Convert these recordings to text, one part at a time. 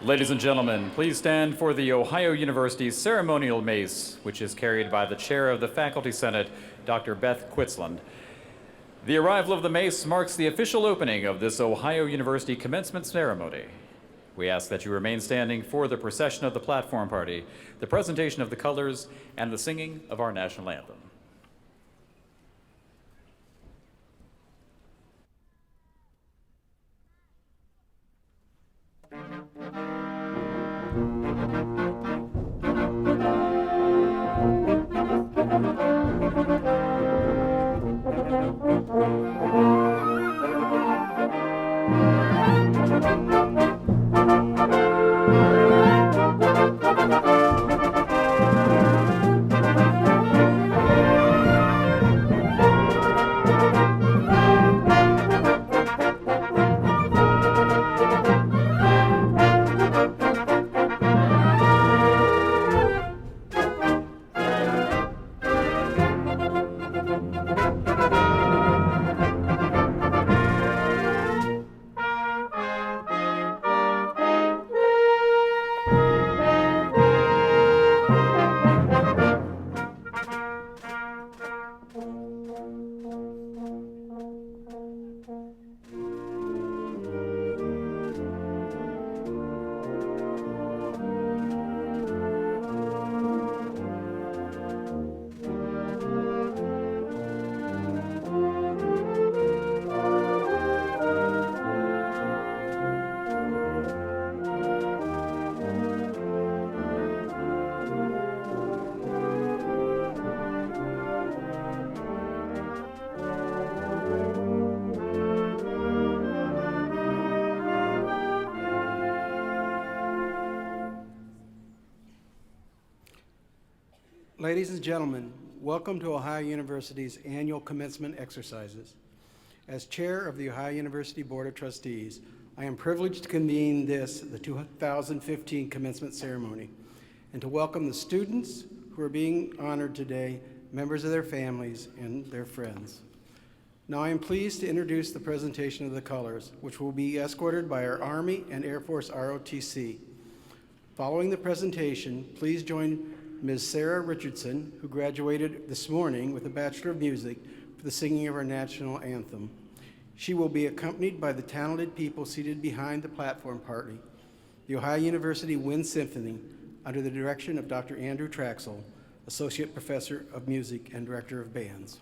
Ladies and gentlemen, please stand for the Ohio University's ceremonial mace, which is carried by the chair of the Faculty Senate, Dr. Beth Quitzland. The arrival of the mace marks the official opening of this Ohio University commencement ceremony. We ask that you remain standing for the procession of the platform party, the presentation of the colors, and the singing of our national anthem. Ladies and gentlemen, welcome to Ohio University's annual commencement exercises. As chair of the Ohio University Board of Trustees, I am privileged to convene the 2015 commencement ceremony, and to welcome the students who are being honored today, members of their families, and their friends. Now I am pleased to introduce the presentation of the colors, which will be escorted by our Army and Air Force ROTC. Following the presentation, please join Ms. Sarah Richardson, who graduated this morning with a Bachelor of Music for the singing of our national anthem. She will be accompanied by the talented people seated behind the platform party, the Ohio University Wind Symphony, under the direction of Dr. Andrew Traxel, Associate Professor of Music and Director of Bands.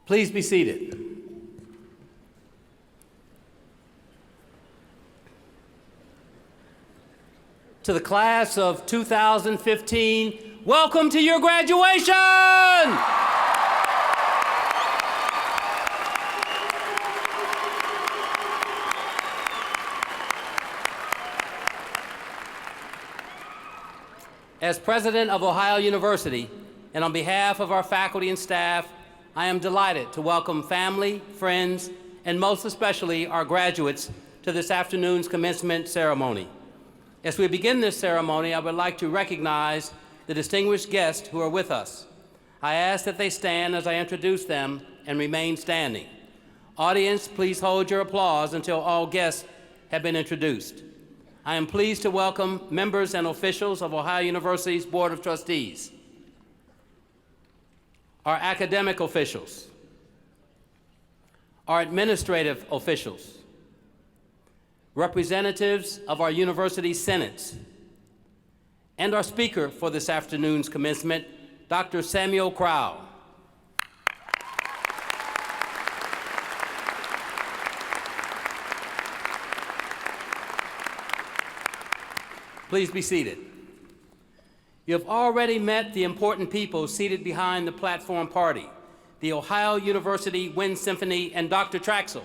Please be seated. To the class of 2015, welcome to your graduation! As president of Ohio University, and on behalf of our faculty and staff, I am delighted to welcome family, friends, and most especially our graduates to this afternoon's commencement ceremony. As we begin this ceremony, I would like to recognize the distinguished guests who are with us. I ask that they stand as I introduce them and remain standing. Audience, please hold your applause until all guests have been introduced. I am pleased to welcome members and officials of Ohio University's Board of Trustees, our academic officials, our administrative officials, representatives of our university senates, and our speaker for this afternoon's commencement, Dr. Samuel Crow. Please be seated. You have already met the important people seated behind the platform party, the Ohio University Wind Symphony and Dr. Traxel.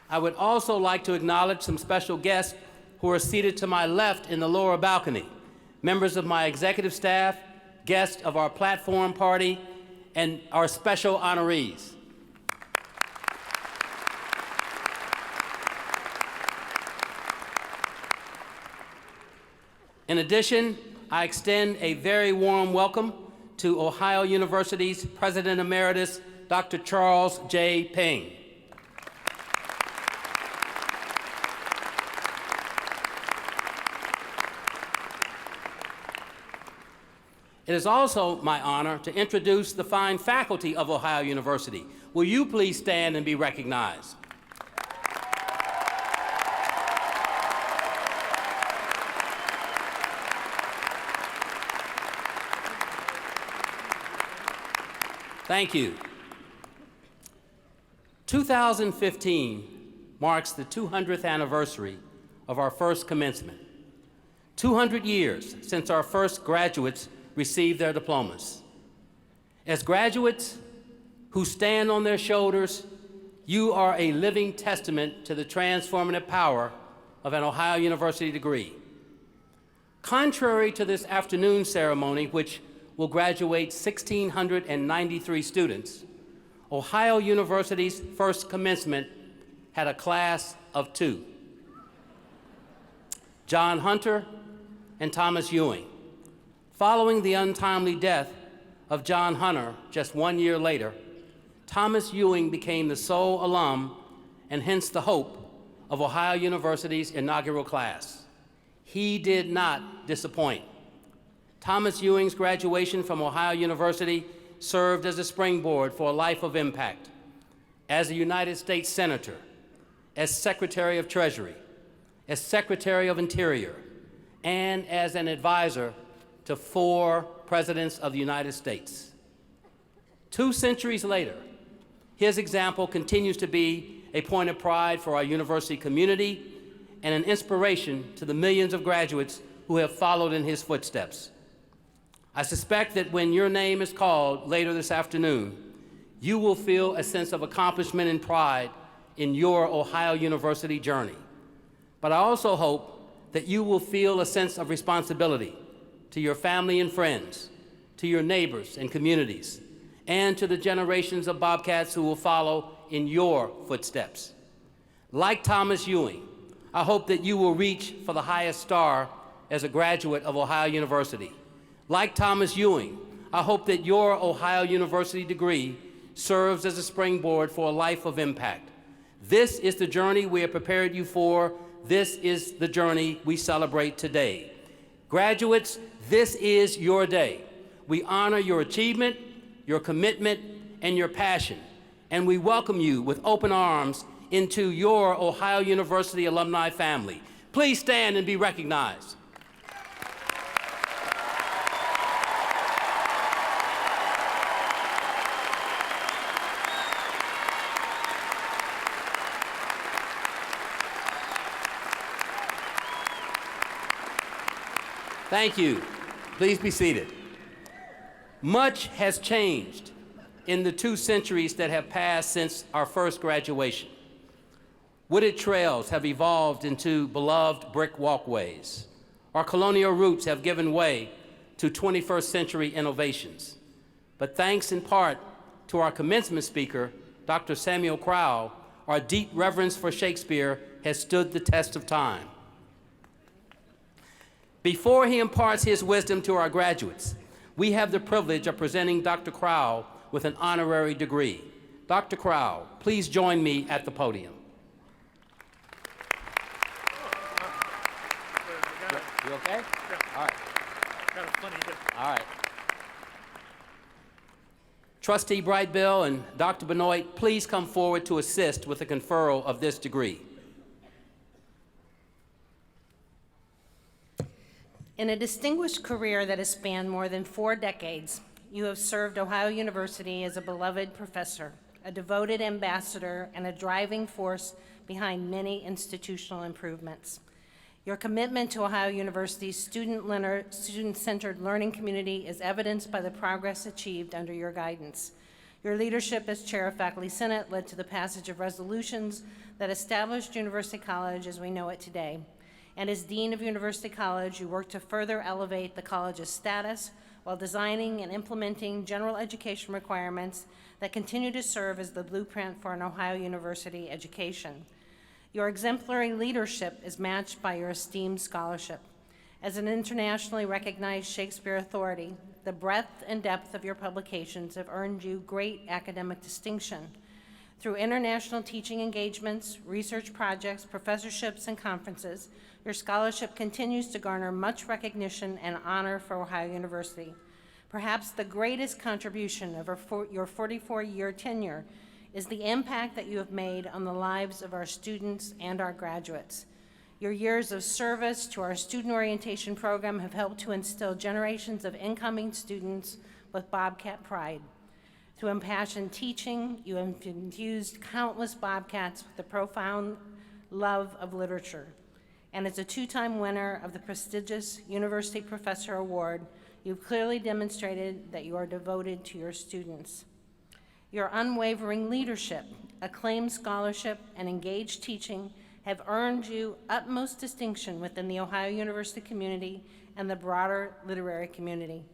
I would also like to acknowledge some special guests who are seated to my left in the lower balcony, members of my executive staff, guests of our platform party, and our special honorees. In addition, I extend a very warm welcome to Ohio University's President Emeritus, Dr. Charles J. Ping. It is also my honor to introduce the fine faculty of Ohio University. Will you please stand and be recognized? Thank you. 2015 marks the 200th anniversary of our first commencement. 200 years since our first graduates received their diplomas. As graduates who stand on their shoulders, you are a living testament to the transformative power of an Ohio University degree. Contrary to this afternoon ceremony, which will graduate 1,693 students, Ohio University's first commencement had a class of 2. John Hunter and Thomas Ewing. Following the untimely death of John Hunter just 1 year later, Thomas Ewing became the sole alum and hence the hope of Ohio University's inaugural class. He did not disappoint. Thomas Ewing's graduation from Ohio University served as a springboard for a life of impact. As a United States Senator, as Secretary of Treasury, as Secretary of Interior, and as an advisor to 4 presidents of the United States. 2 centuries later, his example continues to be a point of pride for our university community and an inspiration to the millions of graduates who have followed in his footsteps. I suspect that when your name is called later this afternoon, you will feel a sense of accomplishment and pride in your Ohio University journey. But I also hope that you will feel a sense of responsibility to your family and friends, to your neighbors and communities, and to the generations of Bobcats who will follow in your footsteps. Like Thomas Ewing, I hope that you will reach for the highest star as a graduate of Ohio University. Like Thomas Ewing, I hope that your Ohio University degree serves as a springboard for a life of impact. This is the journey we have prepared you for. This is the journey we celebrate today. Graduates, this is your day. We honor your achievement, your commitment, and your passion, and we welcome you with open arms into your Ohio University alumni family. Please stand and be recognized. Thank you. Please be seated. Much has changed in the 2 centuries that have passed since our first graduation. Wooded trails have evolved into beloved brick walkways. Our colonial roots have given way to 21st century innovations. But thanks in part to our commencement speaker, Dr. Samuel Crow, our deep reverence for Shakespeare has stood the test of time. Before he imparts his wisdom to our graduates, we have the privilege of presenting Dr. Crow with an honorary degree. Dr. Crow, please join me at the podium. You okay? Yeah. All right. Got a funny hip. All right. Trustee Brightbill and Dr. Benoit, please come forward to assist with the conferral of this degree. In a distinguished career that has spanned more than 4 decades, you have served Ohio University as a beloved professor, a devoted ambassador, and a driving force behind many institutional improvements. Your commitment to Ohio University's student-centered learning community is evidenced by the progress achieved under your guidance. Your leadership as Chair of Faculty Senate led to the passage of resolutions that established University College as we know it today. And as Dean of University College, you worked to further elevate the college's status while designing and implementing general education requirements that continue to serve as the blueprint for an Ohio University education. Your exemplary leadership is matched by your esteemed scholarship. As an internationally recognized Shakespeare authority, the breadth and depth of your publications have earned you great academic distinction. Through international teaching engagements, research projects, professorships, and conferences, your scholarship continues to garner much recognition and honor for Ohio University. Perhaps the greatest contribution of your 44-year tenure is the impact that you have made on the lives of our students and our graduates. Your years of service to our student orientation program have helped to instill generations of incoming students with Bobcat pride. Through impassioned teaching, you have infused countless Bobcats with a profound love of literature. And as a 2-time winner of the prestigious University Professor Award, you've clearly demonstrated that you are devoted to your students. Your unwavering leadership, acclaimed scholarship, and engaged teaching have earned you utmost distinction within the Ohio University community and the broader literary community.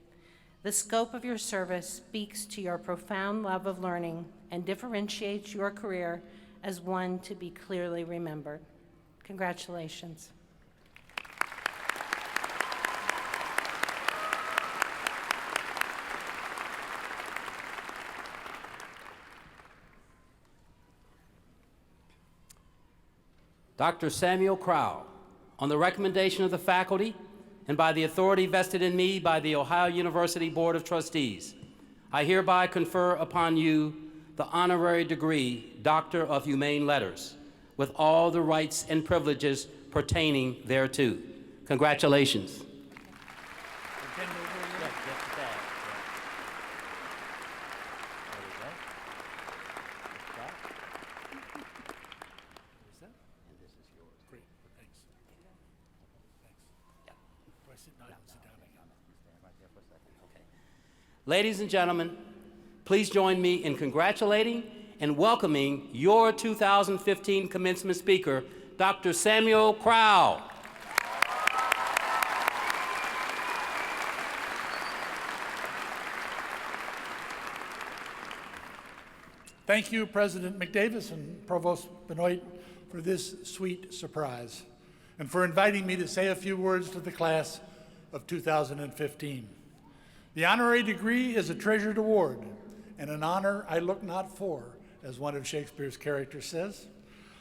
The scope of your service speaks to your profound love of learning and differentiates your career as one to be clearly remembered. Congratulations. Dr. Samuel Crow, on the recommendation of the faculty and by the authority vested in me by the Ohio University Board of Trustees, I hereby confer upon you the honorary degree Doctor of Humane Letters with all the rights and privileges pertaining thereto. Congratulations. Ladies and gentlemen, please join me in congratulating and welcoming your 2015 commencement speaker, Dr. Samuel Crow. Thank you, President McDavis and Provost Benoit, for this sweet surprise, and for inviting me to say a few words to the class of 2015. The honorary degree is a treasured award, and an honor I look not for, as one of Shakespeare's characters says.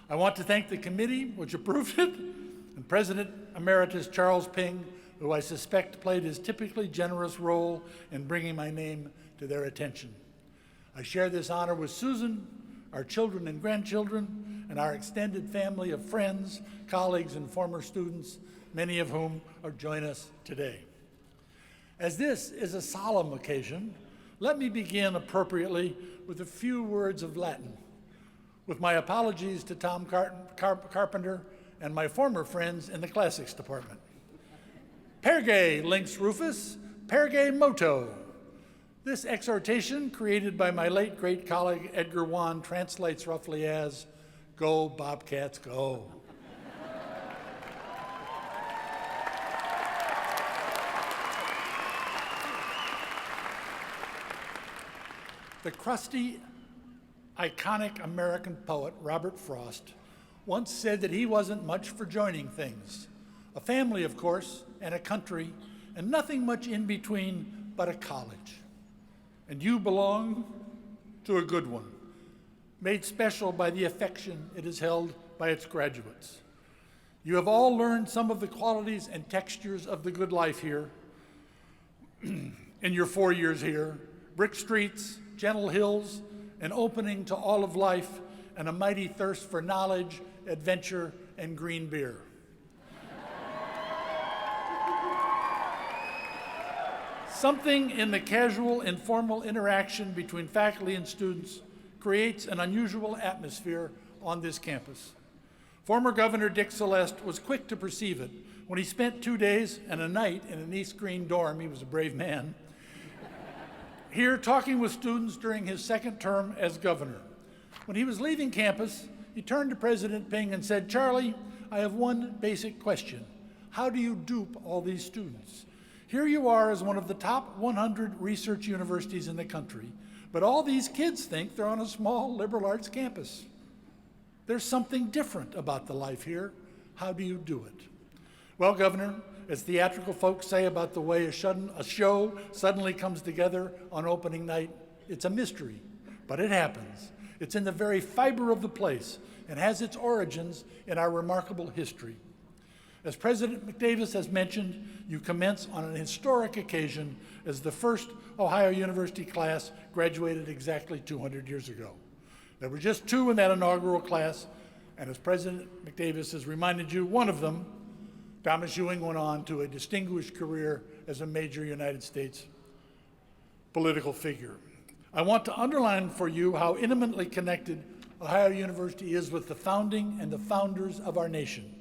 I want to thank the committee which approved it, and President Emeritus Charles Ping, who I suspect played his typically generous role in bringing my name to their attention. I share this honor with Susan, our children and grandchildren, and our extended family of friends, colleagues, and former students, many of whom are joining us today. As this is a solemn occasion, let me begin appropriately with a few words of Latin, with my apologies to Tom Carpenter and my former friends in the classics department. Perge links Rufus, perge moto. This exhortation, created by my late great colleague Edgar Wan, translates roughly as, "Go, Bobcats, go." The crusty, iconic American poet Robert Frost once said that he wasn't much for joining things. A family, of course, and a country, and nothing much in between but a college. And you belong to a good one, made special by the affection it has held by its graduates. You have all learned some of the qualities and textures of the good life here in your 4 years here: brick streets, gentle hills, an opening to all of life, and a mighty thirst for knowledge, adventure, and green beer. Something in the casual, informal interaction between faculty and students creates an unusual atmosphere on this campus. Former Governor Dick Celeste was quick to perceive it when he spent 2 days and a night in an East Green dorm. He was a brave man. Here, talking with students during his second term as governor. When he was leaving campus, he turned to President Ping and said, "Charlie, I have one basic question. How do you dupe all these students? Here you are as one of the top 100 research universities in the country, but all these kids think they're on a small liberal arts campus. There's something different about the life here. How do you do it?" Well, Governor, as theatrical folks say about the way a show suddenly comes together on opening night, it's a mystery, but it happens. It's in the very fiber of the place and has its origins in our remarkable history. As President McDavis has mentioned, you commence on an historic occasion as the first Ohio University class graduated exactly 200 years ago. There were just 2 in that inaugural class, and as President McDavis has reminded you, one of them, Thomas Ewing, went on to a distinguished career as a major United States political figure. I want to underline for you how intimately connected Ohio University is with the founding and the founders of our nation.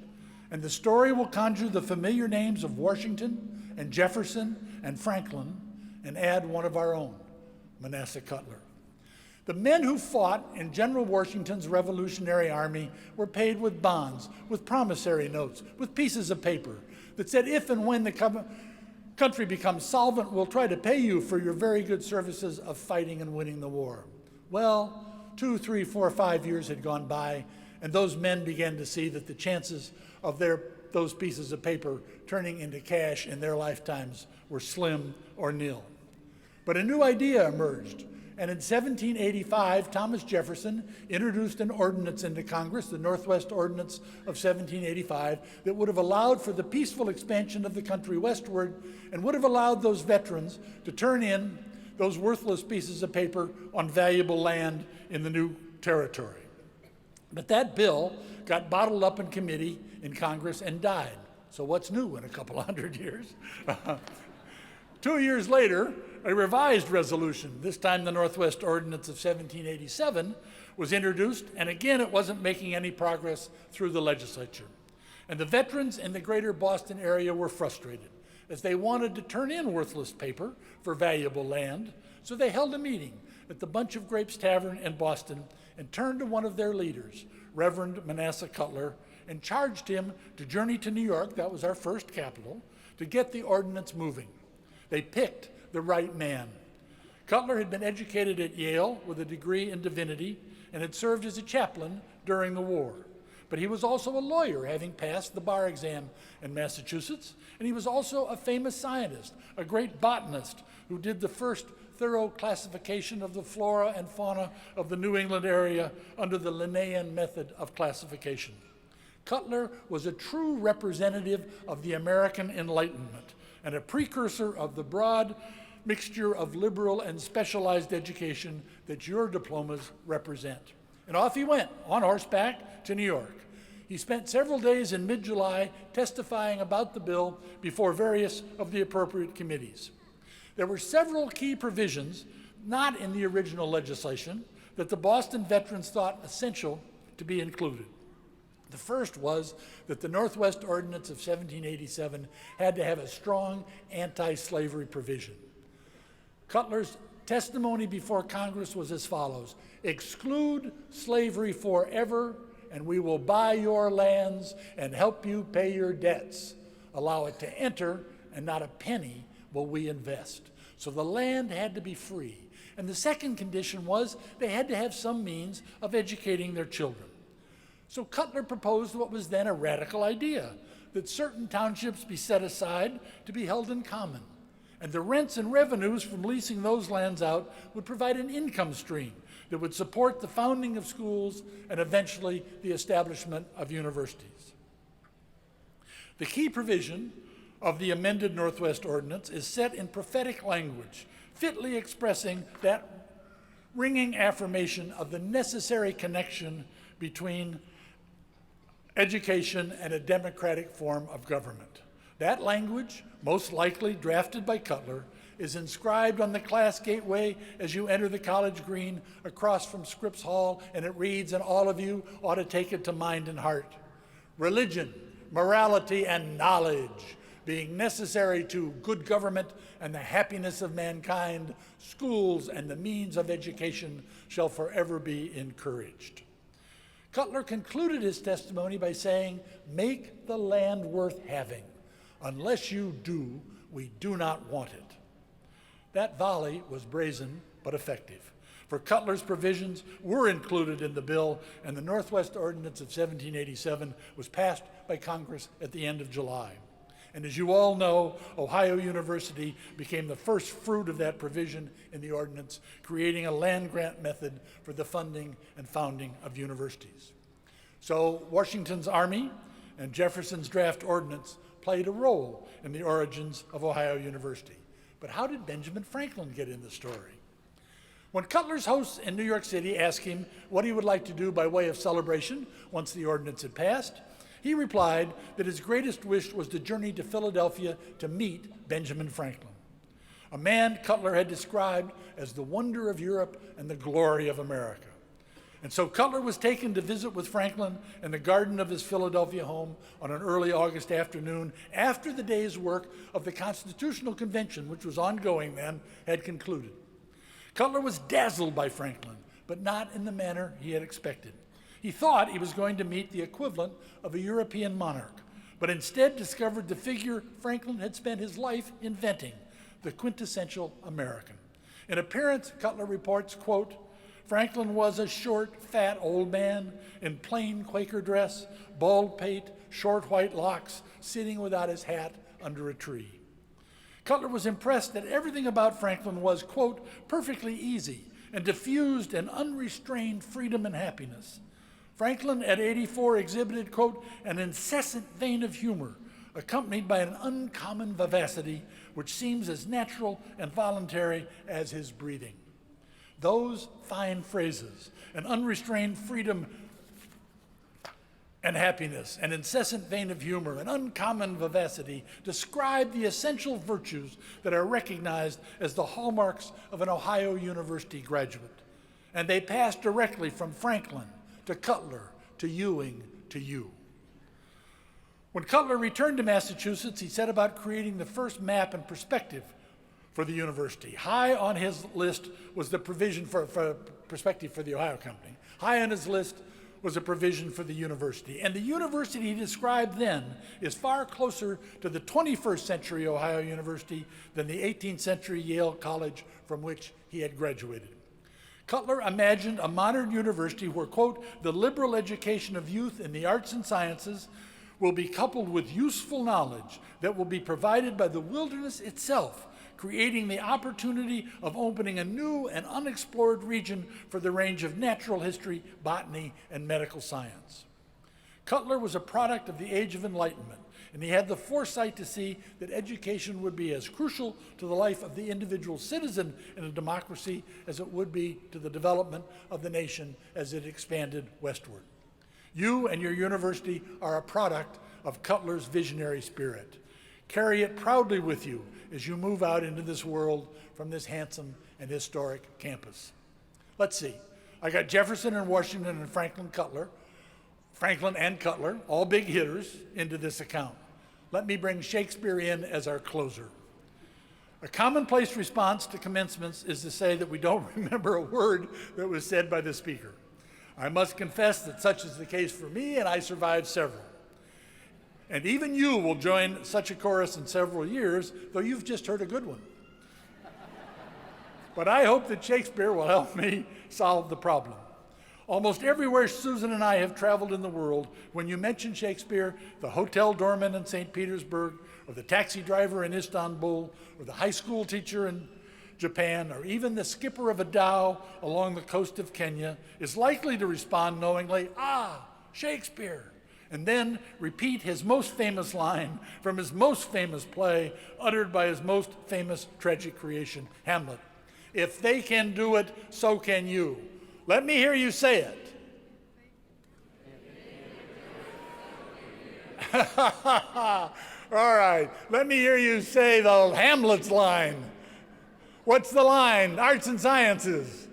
And the story will conjure the familiar names of Washington and Jefferson and Franklin and add one of our own, Manasseh Cutler. The men who fought in General Washington's Revolutionary Army were paid with bonds, with promissory notes, with pieces of paper that said, if and when the country becomes solvent, we'll try to pay you for your very good services of fighting and winning the war. Well, 2, 3, 4, 5 years had gone by, and those men began to see that the chances of those pieces of paper turning into cash in their lifetimes were slim or nil. But a new idea emerged. And in 1785, Thomas Jefferson introduced an ordinance into Congress, the Northwest Ordinance of 1785, that would have allowed for the peaceful expansion of the country westward and would have allowed those veterans to turn in those worthless pieces of paper on valuable land in the new territory. But that bill got bottled up in committee in Congress and died. So what's new in a couple hundred years? 2 years later, a revised resolution, this time the Northwest Ordinance of 1787, was introduced, and again it wasn't making any progress through the legislature. And the veterans in the greater Boston area were frustrated, as they wanted to turn in worthless paper for valuable land, so they held a meeting at the Bunch of Grapes Tavern in Boston and turned to one of their leaders, Reverend Manasseh Cutler, and charged him to journey to New York, that was our first capital, to get the ordinance moving. They picked the right man. Cutler had been educated at Yale with a degree in divinity and had served as a chaplain during the war. But he was also a lawyer, having passed the bar exam in Massachusetts, and he was also a famous scientist, a great botanist who did the first thorough classification of the flora and fauna of the New England area under the Linnaean method of classification. Cutler was a true representative of the American Enlightenment and a precursor of the broad mixture of liberal and specialized education that your diplomas represent. And off he went, on horseback, to New York. He spent several days in mid-July testifying about the bill before various of the appropriate committees. There were several key provisions, not in the original legislation, that the Boston veterans thought essential to be included. The first was that the Northwest Ordinance of 1787 had to have a strong anti-slavery provision. Cutler's testimony before Congress was as follows: exclude slavery forever, and we will buy your lands and help you pay your debts. Allow it to enter, and not a penny will we invest. So the land had to be free. And the second condition was they had to have some means of educating their children. So Cutler proposed what was then a radical idea, that certain townships be set aside to be held in common. And the rents and revenues from leasing those lands out would provide an income stream that would support the founding of schools and eventually the establishment of universities. The key provision of the amended Northwest Ordinance is set in prophetic language, fitly expressing that ringing affirmation of the necessary connection between education and a democratic form of government. That language, most likely drafted by Cutler, is inscribed on the class gateway as you enter the college green across from Scripps Hall, and it reads, and all of you ought to take it to mind and heart. Religion, morality, and knowledge being necessary to good government and the happiness of mankind, schools and the means of education shall forever be encouraged. Cutler concluded his testimony by saying, "Make the land worth having. Unless you do, we do not want it." That volley was brazen but effective, for Cutler's provisions were included in the bill, and the Northwest Ordinance of 1787 was passed by Congress at the end of July. And as you all know, Ohio University became the first fruit of that provision in the ordinance, creating a land grant method for the funding and founding of universities. So Washington's Army and Jefferson's draft ordinance played a role in the origins of Ohio University. But how did Benjamin Franklin get in the story? When Cutler's hosts in New York City asked him what he would like to do by way of celebration once the ordinance had passed, he replied that his greatest wish was to journey to Philadelphia to meet Benjamin Franklin, a man Cutler had described as the wonder of Europe and the glory of America. And so Cutler was taken to visit with Franklin in the garden of his Philadelphia home on an early August afternoon after the day's work of the Constitutional Convention, which was ongoing then, had concluded. Cutler was dazzled by Franklin, but not in the manner he had expected. He thought he was going to meet the equivalent of a European monarch, but instead discovered the figure Franklin had spent his life inventing, the quintessential American. In appearance, Cutler reports, quote, "Franklin was a short, fat old man in plain Quaker dress, bald pate, short white locks, sitting without his hat under a tree." Cutler was impressed that everything about Franklin was, quote, "perfectly easy and diffused in unrestrained freedom and happiness." Franklin, at 84, exhibited, quote, "an incessant vein of humor, accompanied by an uncommon vivacity, which seems as natural and voluntary as his breathing." Those fine phrases, an unrestrained freedom and happiness, an incessant vein of humor, an uncommon vivacity, describe the essential virtues that are recognized as the hallmarks of an Ohio University graduate. And they pass directly from Franklin to Cutler, to Ewing, to you. When Cutler returned to Massachusetts, he set about creating the first map and perspective for the university. High on his list was the provision for perspective for the Ohio Company. High on his list was a provision for the university. And the university he described then is far closer to the 21st century Ohio University than the 18th century Yale College from which he had graduated. Cutler imagined a modern university where, quote, "the liberal education of youth in the arts and sciences will be coupled with useful knowledge that will be provided by the wilderness itself, creating the opportunity of opening a new and unexplored region for the range of natural history, botany, and medical science." Cutler was a product of the Age of Enlightenment, and he had the foresight to see that education would be as crucial to the life of the individual citizen in a democracy as it would be to the development of the nation as it expanded westward. You and your university are a product of Cutler's visionary spirit. Carry it proudly with you as you move out into this world from this handsome and historic campus. Let's see. I got Jefferson and Washington and Franklin and Cutler, all big hitters, into this account. Let me bring Shakespeare in as our closer. A commonplace response to commencements is to say that we don't remember a word that was said by the speaker. I must confess that such is the case for me, and I survived several. And even you will join such a chorus in several years, though you've just heard a good one. But I hope that Shakespeare will help me solve the problem. Almost everywhere Susan and I have traveled in the world, when you mention Shakespeare, the hotel doorman in St. Petersburg, or the taxi driver in Istanbul, or the high school teacher in Japan, or even the skipper of a dhow along the coast of Kenya, is likely to respond knowingly, "Ah, Shakespeare," and then repeat his most famous line from his most famous play, uttered by his most famous tragic creation, Hamlet. If they can do it, so can you. Let me hear you say it. All right, let me hear you say the Hamlet's line. What's the line? Arts and sciences.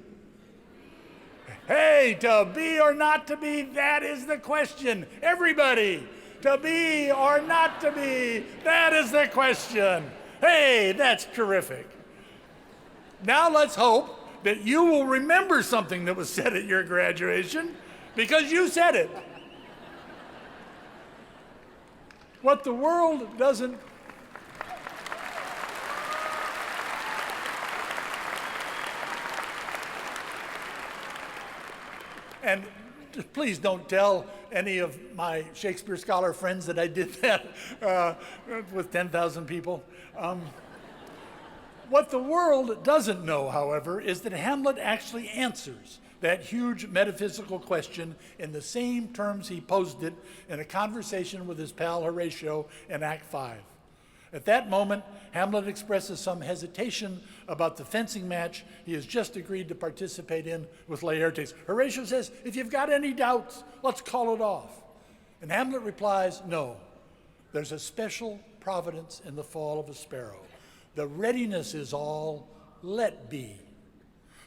Hey, to be or not to be, that is the question. Everybody, to be or not to be, that is the question. Hey, that's terrific. Now let's hope that you will remember something that was said at your graduation, because you said it. What the world doesn't and please don't tell any of my Shakespeare scholar friends that I did that with 10,000 people. What the world doesn't know, however, is that Hamlet actually answers that huge metaphysical question in the same terms he posed it in a conversation with his pal Horatio in Act 5. At that moment, Hamlet expresses some hesitation about the fencing match he has just agreed to participate in with Laertes. Horatio says, if you've got any doubts, let's call it off. And Hamlet replies, no, there's a special providence in the fall of a sparrow. The readiness is all, let be.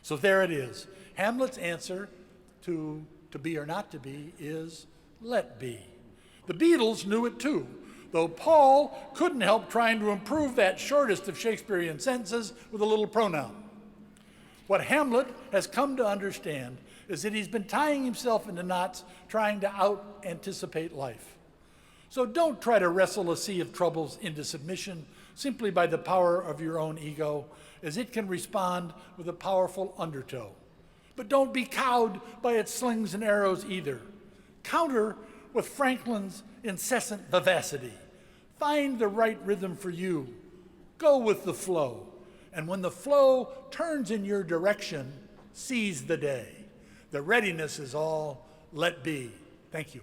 So there it is. Hamlet's answer to be or not to be is let be. The Beatles knew it too, though Paul couldn't help trying to improve that shortest of Shakespearean sentences with a little pronoun. What Hamlet has come to understand is that he's been tying himself into knots trying to out-anticipate life. So don't try to wrestle a sea of troubles into submission simply by the power of your own ego, as it can respond with a powerful undertow. But don't be cowed by its slings and arrows either. Counter with Franklin's incessant vivacity. Find the right rhythm for you. Go with the flow. And when the flow turns in your direction, seize the day. The readiness is all, let be. Thank you.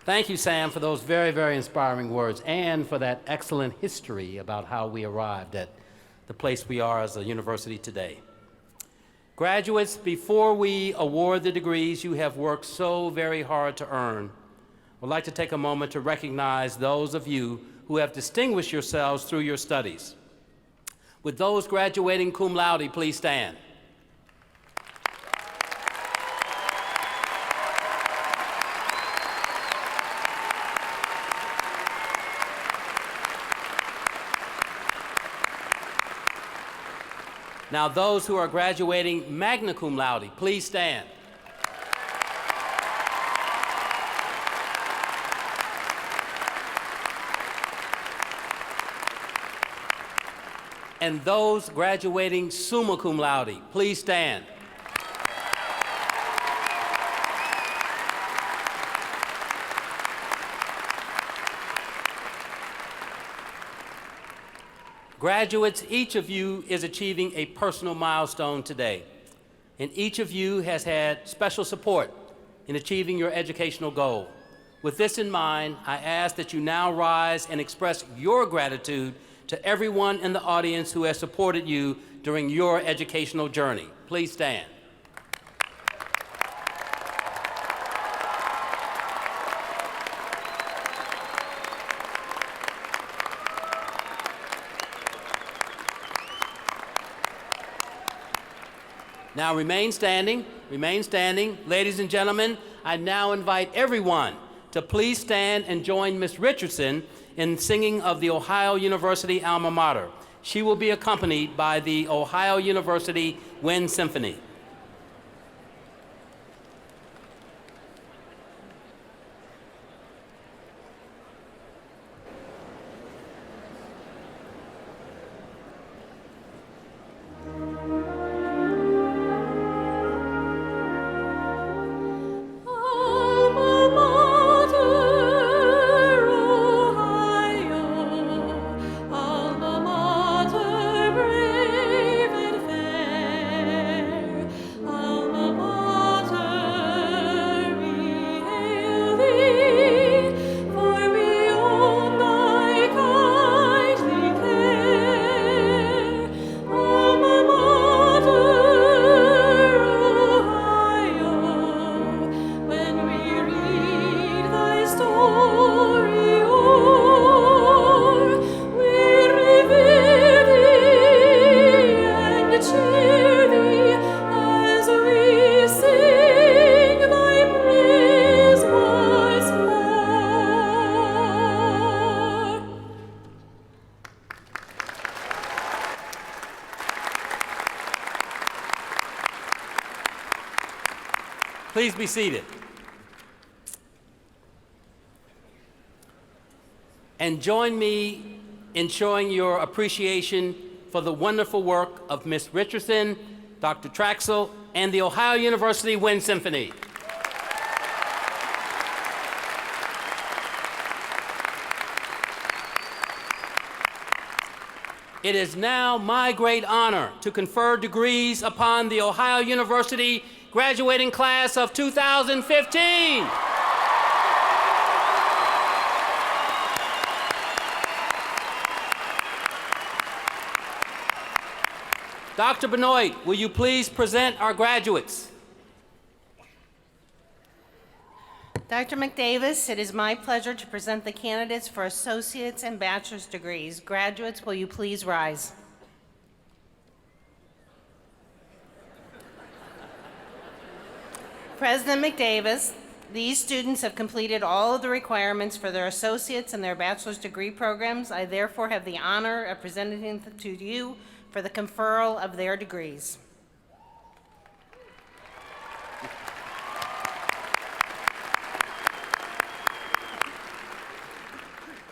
Thank you, Sam, for those very, very inspiring words and for that excellent history about how we arrived at the place we are as a university today. Graduates, before we award the degrees you have worked so very hard to earn, I'd like to take a moment to recognize those of you who have distinguished yourselves through your studies. Would those graduating cum laude please stand? Now, those who are graduating magna cum laude, please stand. And those graduating summa cum laude, please stand. Graduates, each of you is achieving a personal milestone today, and each of you has had special support in achieving your educational goal. With this in mind, I ask that you now rise and express your gratitude to everyone in the audience who has supported you during your educational journey. Please stand. Now remain standing, remain standing. Ladies and gentlemen, I now invite everyone to please stand and join Ms. Richardson in singing of the Ohio University alma mater. She will be accompanied by the Ohio University Wind Symphony. Alma mater, Please be seated. And join me in showing your appreciation for the wonderful work of Ms. Richardson, Dr. Traxel, and the Ohio University Wind Symphony. It is now my great honor to confer degrees upon the Ohio University graduating class of 2015. Dr. Benoit, will you please present our graduates? Dr. McDavis, it is my pleasure to present the candidates for associate's and bachelor's degrees. Graduates, will you please rise? President McDavis, these students have completed all of the requirements for their associate's and their bachelor's degree programs. I therefore have the honor of presenting them to you for the conferral of their degrees.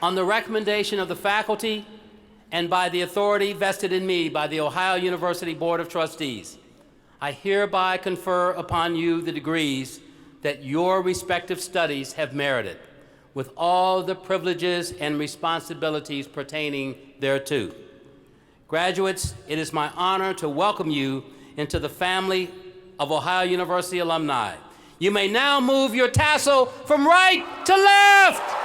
On the recommendation of the faculty and by the authority vested in me by the Ohio University Board of Trustees, I hereby confer upon you the degrees that your respective studies have merited, with all the privileges and responsibilities pertaining thereto. Graduates, it is my honor to welcome you into the family of Ohio University alumni. You may now move your tassel from right to left.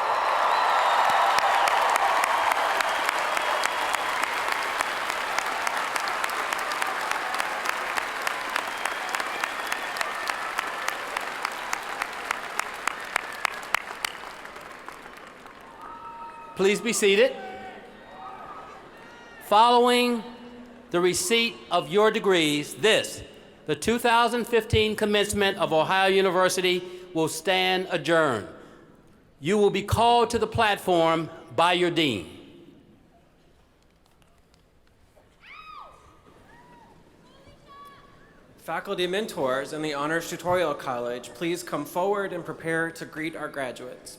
Please be seated. Following the receipt of your degrees, the 2015 commencement of Ohio University will stand adjourned. You will be called to the platform by your dean. Faculty mentors in the Honors Tutorial College, please come forward and prepare to greet our graduates.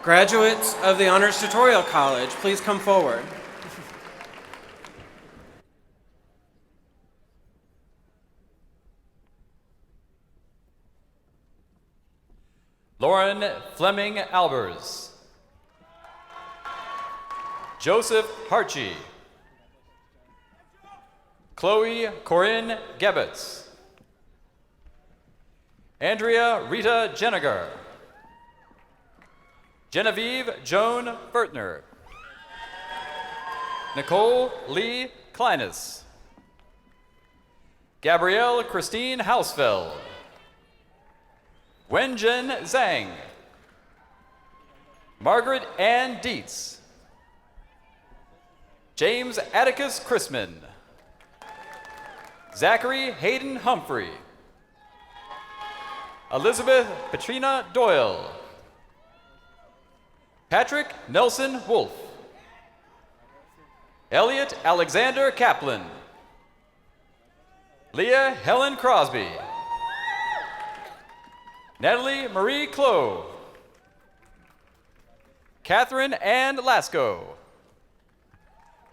Graduates of the Honors Tutorial College, please come forward. Lauren Fleming Albers. Joseph Harchie. Chloe Corinne Gebbets. Andrea Rita Jeniger. Genevieve Joan Bertner. Nicole Lee Kleinis. Gabrielle Christine Hausfeld. Wenjin Zhang. Margaret Ann Dietz. James Atticus Chrisman. Zachary Hayden Humphrey. Elizabeth Petrina Doyle. Patrick Nelson Wolf. Elliot Alexander Kaplan. Leah Helen Crosby. Natalie Marie Clow. Catherine Ann Lasco.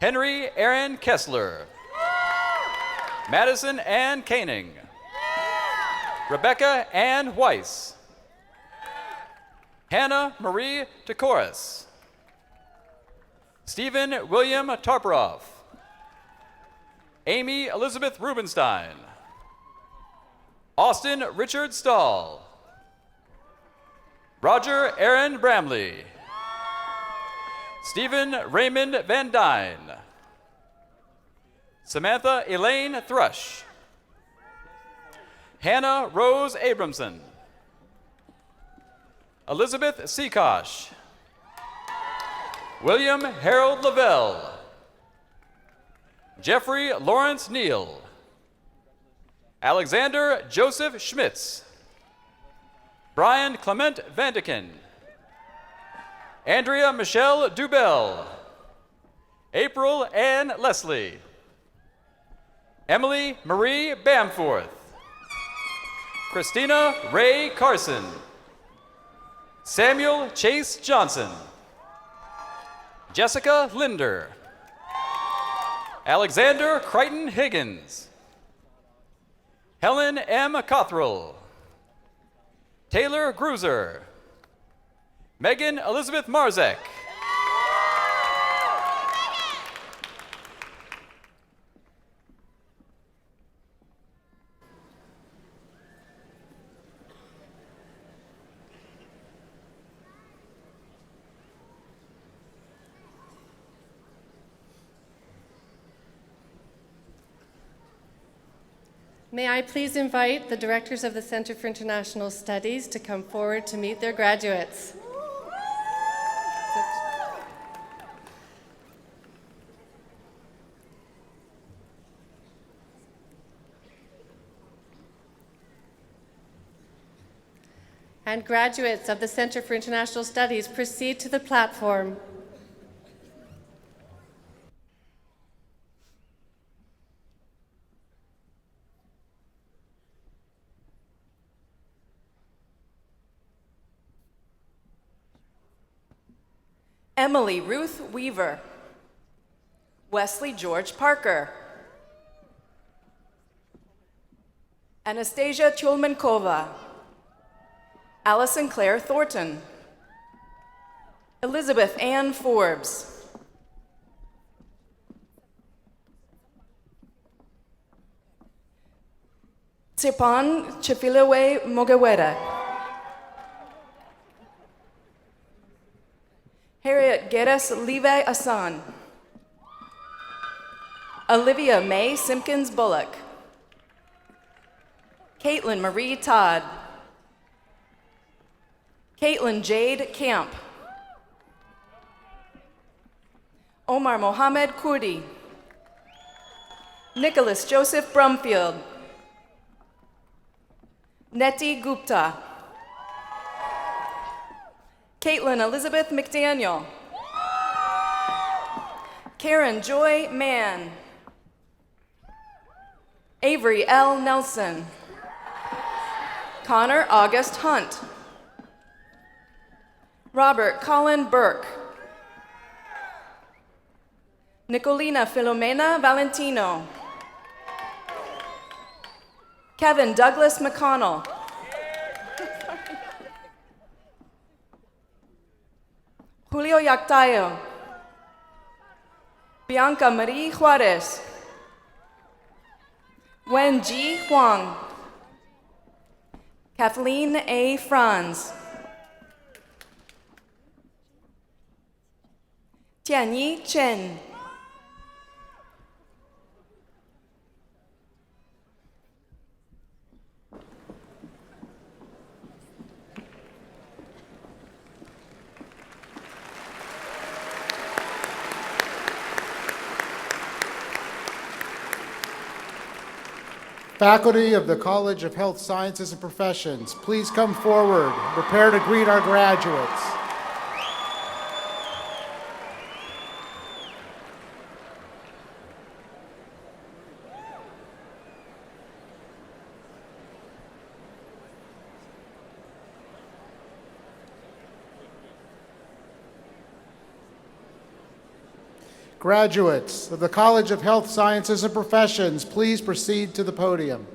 Henry Aaron Kessler. Madison Ann Koenig. Rebecca Ann Weiss. Hannah Marie Decoris. Stephen William Tarperoff. Amy Elizabeth Rubenstein. Austin Richard Stahl. Roger Aaron Bramley. Stephen Raymond Van Dyne. Samantha Elaine Thrush. Hannah Rose Abramson. Elizabeth Seakosh. William Harold Lavelle. Jeffrey Lawrence Neal. Alexander Joseph Schmitz. Brian Clement Vandekin. Andrea Michelle Dubell. April Ann Leslie. Emily Marie Bamforth. Christina Ray Carson. Samuel Chase Johnson. Jessica Linder. Alexander Crichton Higgins. Helen M. Cothrell. Taylor Gruser. Megan Elizabeth Marzek. May I please invite the directors of the Center for International Studies to come forward to meet their graduates. And graduates of the Center for International Studies, proceed to the platform. Emily Ruth Weaver. Wesley George Parker. Anastasia Tjolmankova. Allison Claire Thornton. Elizabeth Ann Forbes. Tsepan Chefilewe Mogawera. Harriet Geras Levi Asan. Olivia May Simpkins Bullock. Caitlin Marie Todd. Caitlin Jade Camp. Omar Mohammed Kurdi. Nicholas Joseph Brumfield. Neti Gupta. Caitlin Elizabeth McDaniel. Karen Joy Mann. Avery L. Nelson. Connor August Hunt. Robert Colin Burke. Nicolina Filomena Valentino. Kevin Douglas McConnell. Julio Yactayo. Bianca Marie Juarez. Wen Ji Huang. Kathleen A. Franz. Tianyi Chen. Faculty of the College of Health Sciences and Professions, please come forward. Prepare to greet our graduates. Graduates of the College of Health Sciences and Professions, please proceed to the podium.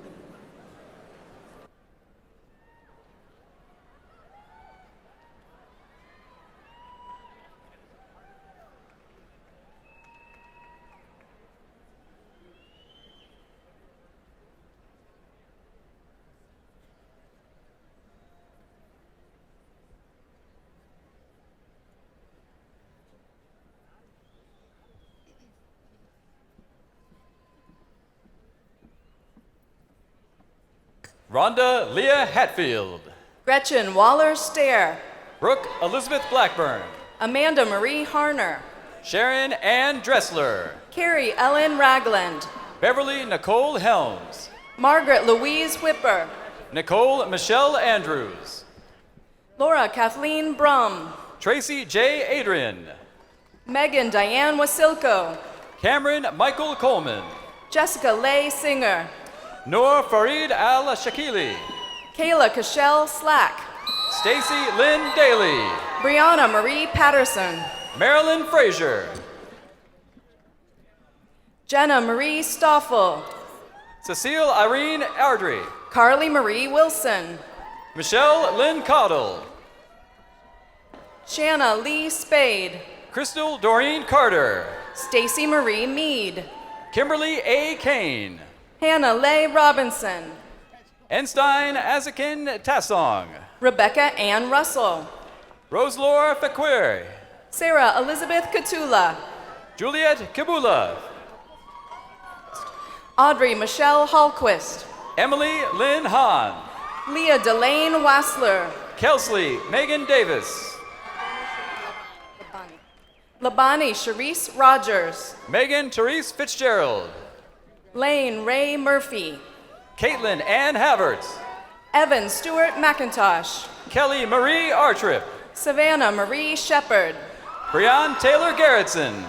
Rhonda Leah Hatfield. Gretchen Waller Stair. Brooke Elizabeth Blackburn. Amanda Marie Harner. Sharon Ann Dressler. Carrie Ellen Ragland. Beverly Nicole Helms. Margaret Louise Whipper. Nicole Michelle Andrews. Laura Kathleen Brum. Tracy J. Adrian. Megan Diane Wasilko. Cameron Michael Coleman. Jessica Leigh Singer. Noor Farid Al-Shakili. Kayla Cashel Slack. Stacy Lynn Daly. Brianna Marie Patterson. Marilyn Frazier. Jenna Marie Stoffel. Cecile Irene Ardrey. Carly Marie Wilson. Michelle Lynn Caudill. Shanna Lee Spade. Crystal Doreen Carter. Stacy Marie Mead. Kimberly A. Kane. Hannah Leigh Robinson. Enstein Azakin Tassong. Rebecca Ann Russell. Roselore Fakir. Sarah Elizabeth Katula. Juliet Kibula. Audrey Michelle Hallquist. Emily Lynn Hahn. Leah Delane Wassler. Kelsley Megan Davis. Labani Sharice Rogers. Megan Therese Fitzgerald. Lane Ray Murphy. Caitlin Ann Havertz. Evan Stewart McIntosh. Kelly Marie Artrip. Savannah Marie Shepard. Brianne Taylor Garrettson.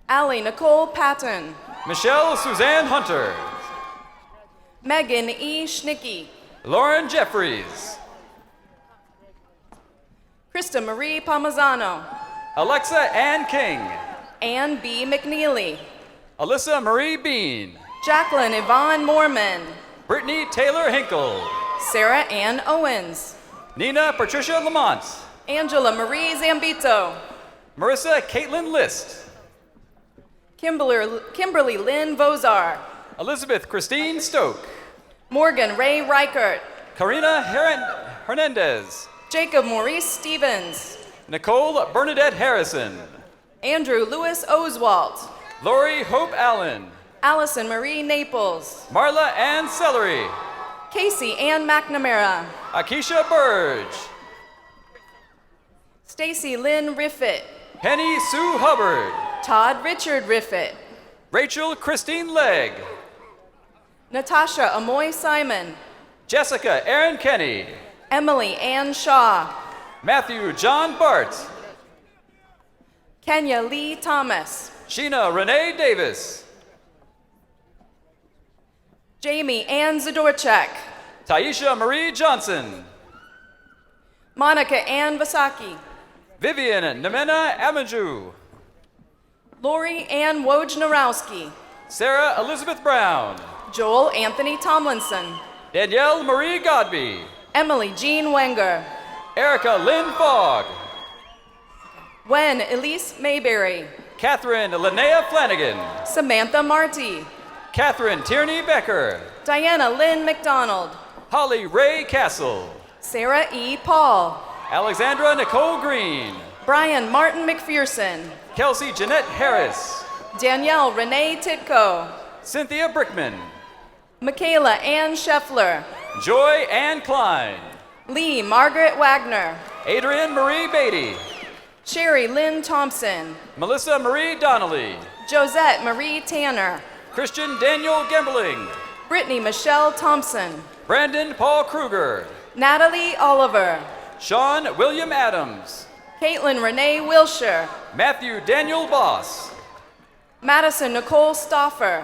Allie Nicole Patton. Michelle Suzanne Hunter. Megan E. Schnicki. Lauren Jeffries. Krista Marie Palmazzano. Alexa Ann King. Ann B. McNeely. Alyssa Marie Bean. Jacqueline Yvonne Mormon. Brittany Taylor Hinkle. Sarah Ann Owens. Nina Patricia Lamont. Angela Marie Zambito. Marissa Caitlin List. Kimberly Lynn Vozar. Elizabeth Christine Stoke. Morgan Ray Reichert. Karina Hernandez. Jacob Maurice Stevens. Nicole Bernadette Harrison. Andrew Lewis Oswalt. Lori Hope Allen. Allison Marie Naples. Marla Ann Celery. Casey Ann McNamara. Akeisha Burge. Stacy Lynn Riffett. Penny Sue Hubbard. Todd Richard Riffett. Rachel Christine Legg. Natasha Amoy Simon. Jessica Aaron Kenny. Emily Ann Shaw. Matthew John Bart. Kenya Lee Thomas. Sheena Renee Davis. Jamie Ann Zadorchak. Taisha Marie Johnson. Monica Ann Vasaki. Vivian Nemena Amanju. Lori Ann Wojnarowski. Sarah Elizabeth Brown. Joel Anthony Tomlinson. Danielle Marie Godby. Emily Jean Wenger. Erica Lynn Fogg. Wen Elise Mayberry. Catherine Linnea Flanagan. Samantha Marty. Catherine Tierney Becker. Diana Lynn McDonald. Holly Ray Castle. Sarah E. Paul. Alexandra Nicole Green. Brian Martin McPherson. Kelsey Jeanette Harris. Danielle Renee Titko. Cynthia Brickman. Michaela Ann Scheffler. Joy Ann Klein. Lee Margaret Wagner. Adrian Marie Beatty. Sherry Lynn Thompson. Melissa Marie Donnelly. Josette Marie Tanner. Christian Daniel Gembling. Brittany Michelle Thompson. Brandon Paul Kruger. Natalie Oliver. Sean William Adams. Caitlin Renee Wilshire. Matthew Daniel Boss. Madison Nicole Stoffer.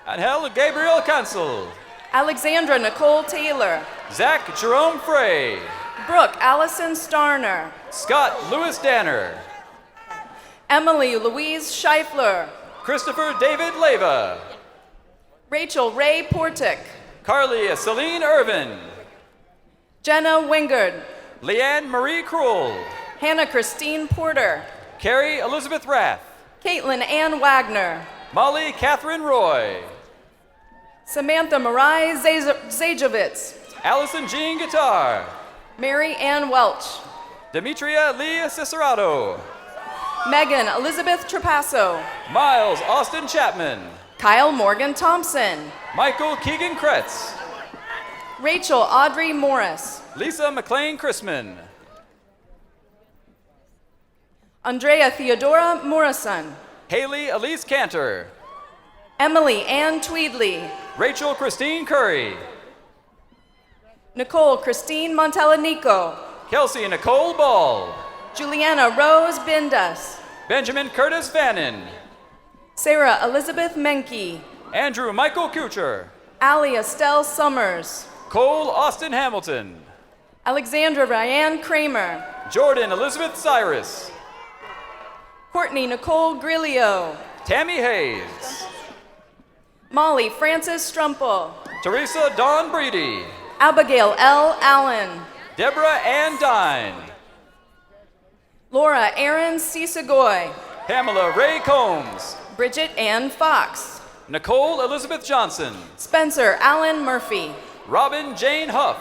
Angel Gabriel Cancel. Alexandra Nicole Taylor. Zach Jerome Frey. Brooke Allison Starner. Scott Lewis Danner. Emily Louise Scheifler. Christopher David Leva. Rachel Ray Portick. Carly Celine Irvin. Jenna Wingard. Leanne Marie Kroll. Hannah Christine Porter. Carrie Elizabeth Rath. Caitlin Ann Wagner. Molly Catherine Roy. Samantha Marai Zajovitz. Allison Jean Guitar. Mary Ann Welch. Demetria Lee Cicerato. Megan Elizabeth Trapasso. Miles Austin Chapman. Kyle Morgan Thompson. Michael Keegan Kretz. Rachel Audrey Morris. Lisa McLean Chrisman. Andrea Theodora Morrison. Haley Elise Cantor. Emily Ann Tweedley. Rachel Christine Curry. Nicole Christine Montelanico. Kelsey Nicole Ball. Juliana Rose Bindas. Benjamin Curtis Vannon. Sarah Elizabeth Menke. Andrew Michael Kucher. Allie Estelle Summers. Cole Austin Hamilton. Alexandra Ryan Kramer. Jordan Elizabeth Cyrus. Courtney Nicole Grillo. Tammy Hayes. Molly Frances Strumpel. Teresa Dawn Breedy. Abigail L. Allen. Deborah Ann Dine. Laura Aaron C. Segoy. Pamela Ray Combs. Bridget Ann Fox. Nicole Elizabeth Johnson. Spencer Allen Murphy. Robin Jane Huff.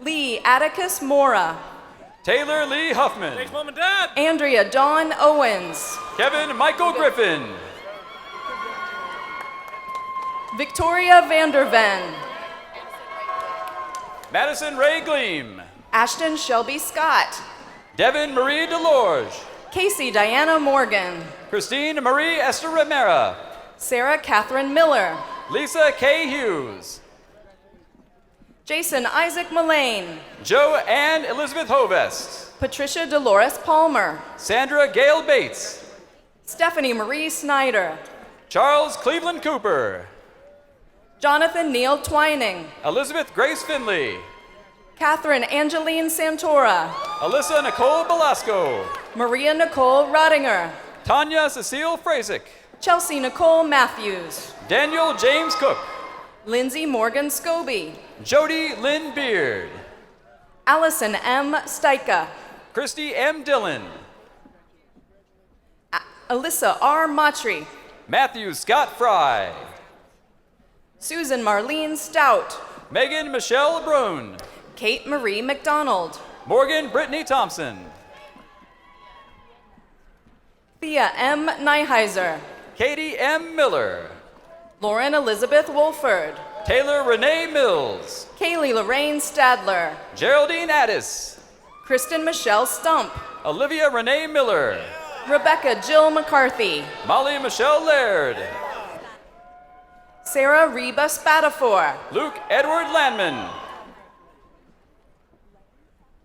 Lee Atticus Mora. Taylor Lee Huffman. Thanks, Mom and Dad. Andrea Dawn Owens. Kevin Michael Griffin. Victoria Vanderven. Madison Ray Gleam. Ashton Shelby Scott. Devin Marie DeLorge. Casey Diana Morgan. Christine Marie Esther Ramera. Sarah Catherine Miller. Lisa K. Hughes. Jason Isaac Mullane. Joe Ann Elizabeth Hovest. Patricia Dolores Palmer. Sandra Gail Bates. Stephanie Marie Snyder. Charles Cleveland Cooper. Jonathan Neal Twining. Elizabeth Grace Finley. Catherine Angeline Santora. Alyssa Nicole Belasco. Maria Nicole Rottinger. Tanya Cecile Frasick. Chelsea Nicole Matthews. Daniel James Cook. Lindsay Morgan Scobie. Jody Lynn Beard. Allison M. Steika. Christy M. Dillon. Alyssa R. Matry. Matthew Scott Fry. Susan Marlene Stout. Megan Michelle Brune. Kate Marie McDonald. Morgan Brittany Thompson. Thea M. Nyheiser. Katie M. Miller. Lauren Elizabeth Wolford. Taylor Renee Mills. Kaylee Lorraine Stadler. Geraldine Addis. Kristen Michelle Stump. Olivia Renee Miller. Rebecca Jill McCarthy. Molly Michelle Laird. Sarah Reba Spatafor. Luke Edward Landman.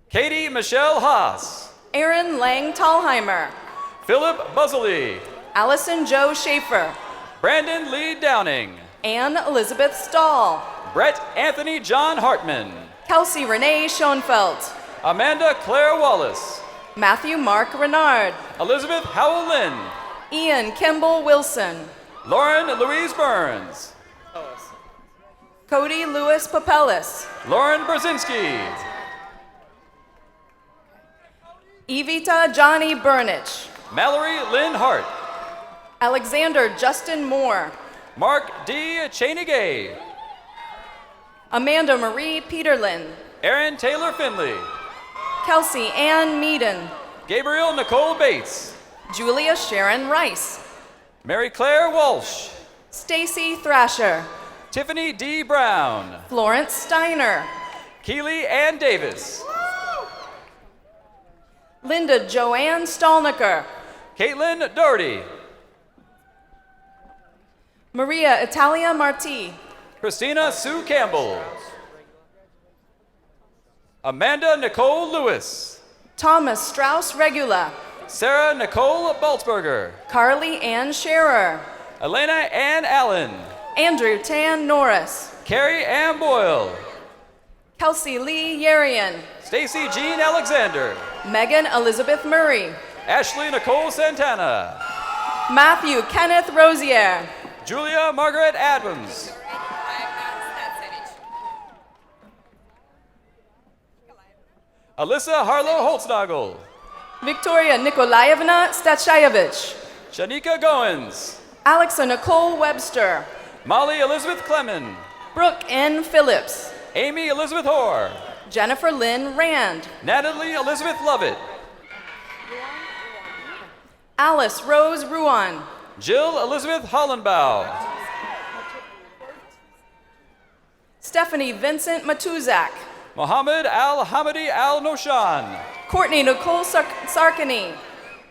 Katie Michelle Haas. Aaron Lang Thalheimer. Philip Buzzley. Allison Joe Schaefer. Brandon Lee Downing. Anne Elizabeth Stahl. Brett Anthony John Hartman. Kelsey Renee Schoenfeld. Amanda Claire Wallace. Matthew Mark Renard. Elizabeth Howell Lynn. Ian Kimball Wilson. Lauren Louise Burns. Cody Lewis Papelis. Lauren Brzezinski. Evita Johnny Burnich. Mallory Lynn Hart. Alexander Justin Moore. Mark D. Cheney Gay. Amanda Marie Peterlin. Aaron Taylor Finley. Kelsey Ann Meaden. Gabriel Nicole Bates. Julia Sharon Rice. Mary Claire Walsh. Stacy Thrasher. Tiffany D. Brown. Florence Steiner. Keely Ann Davis. Linda Joanne Stallnicker. Caitlin Doherty. Maria Italia Marti. Christina Sue Campbell. Amanda Nicole Lewis. Thomas Strauss Regula. Sarah Nicole Baltzberger. Carly Ann Scherer. Elena Ann Allen. Andrew Tan Norris. Carrie Ann Boyle. Kelsey Lee Yerian. Stacy Jean Alexander. Megan Elizabeth Murray. Ashley Nicole Santana. Matthew Kenneth Rosier. Julia Margaret Adams. Alyssa Harlow Holznagel. Victoria Nikolaevna Stachayevich. Shanika Goins. Alexa Nicole Webster. Molly Elizabeth Clemon. Brooke N. Phillips. Amy Elizabeth Hoare. Jennifer Lynn Rand. Natalie Elizabeth Lovett. Alice Rose Ruan. Jill Elizabeth Hollenbaugh. Stephanie Vincent Matuzak. Mohammed Al-Hamidi Al-Noshan. Courtney Nicole Sarkany.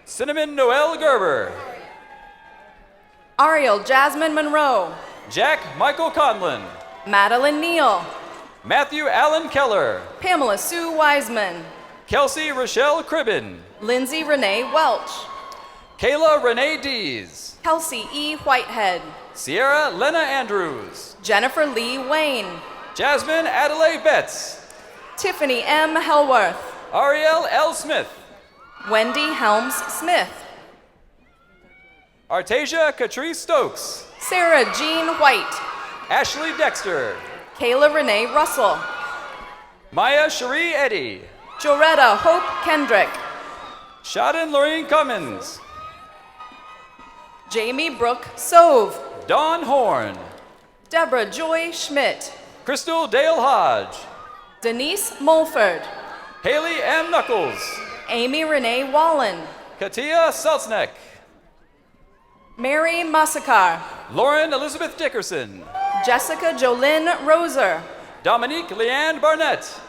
Cinnamon Noel Gerber. Ariel Jasmine Monroe. Jack Michael Conlon. Madeline Neal. Matthew Allen Keller. Pamela Sue Wiseman. Kelsey Rochelle Cribben. Lindsay Renee Welch. Kayla Renee Dees. Kelsey E. Whitehead. Sierra Lena Andrews. Jennifer Lee Wayne. Jasmine Adelaide Betts. Tiffany M. Hellworth. Ariel L. Smith. Wendy Helms Smith. Artasia Catrice Stokes. Sarah Jean White. Ashley Dexter. Kayla Renee Russell. Maya Cherie Eddy. Joretta Hope Kendrick. Shaden Lorraine Cummins. Jamie Brooke Sove. Dawn Horn. Deborah Joy Schmidt. Crystal Dale Hodge. Denise Mulford. Haley M. Knuckles. Amy Renee Wallen. Katia Selzneck. Mary Massacre. Lauren Elizabeth Dickerson. Jessica Jolynn Roser. Dominique Leanne Barnett.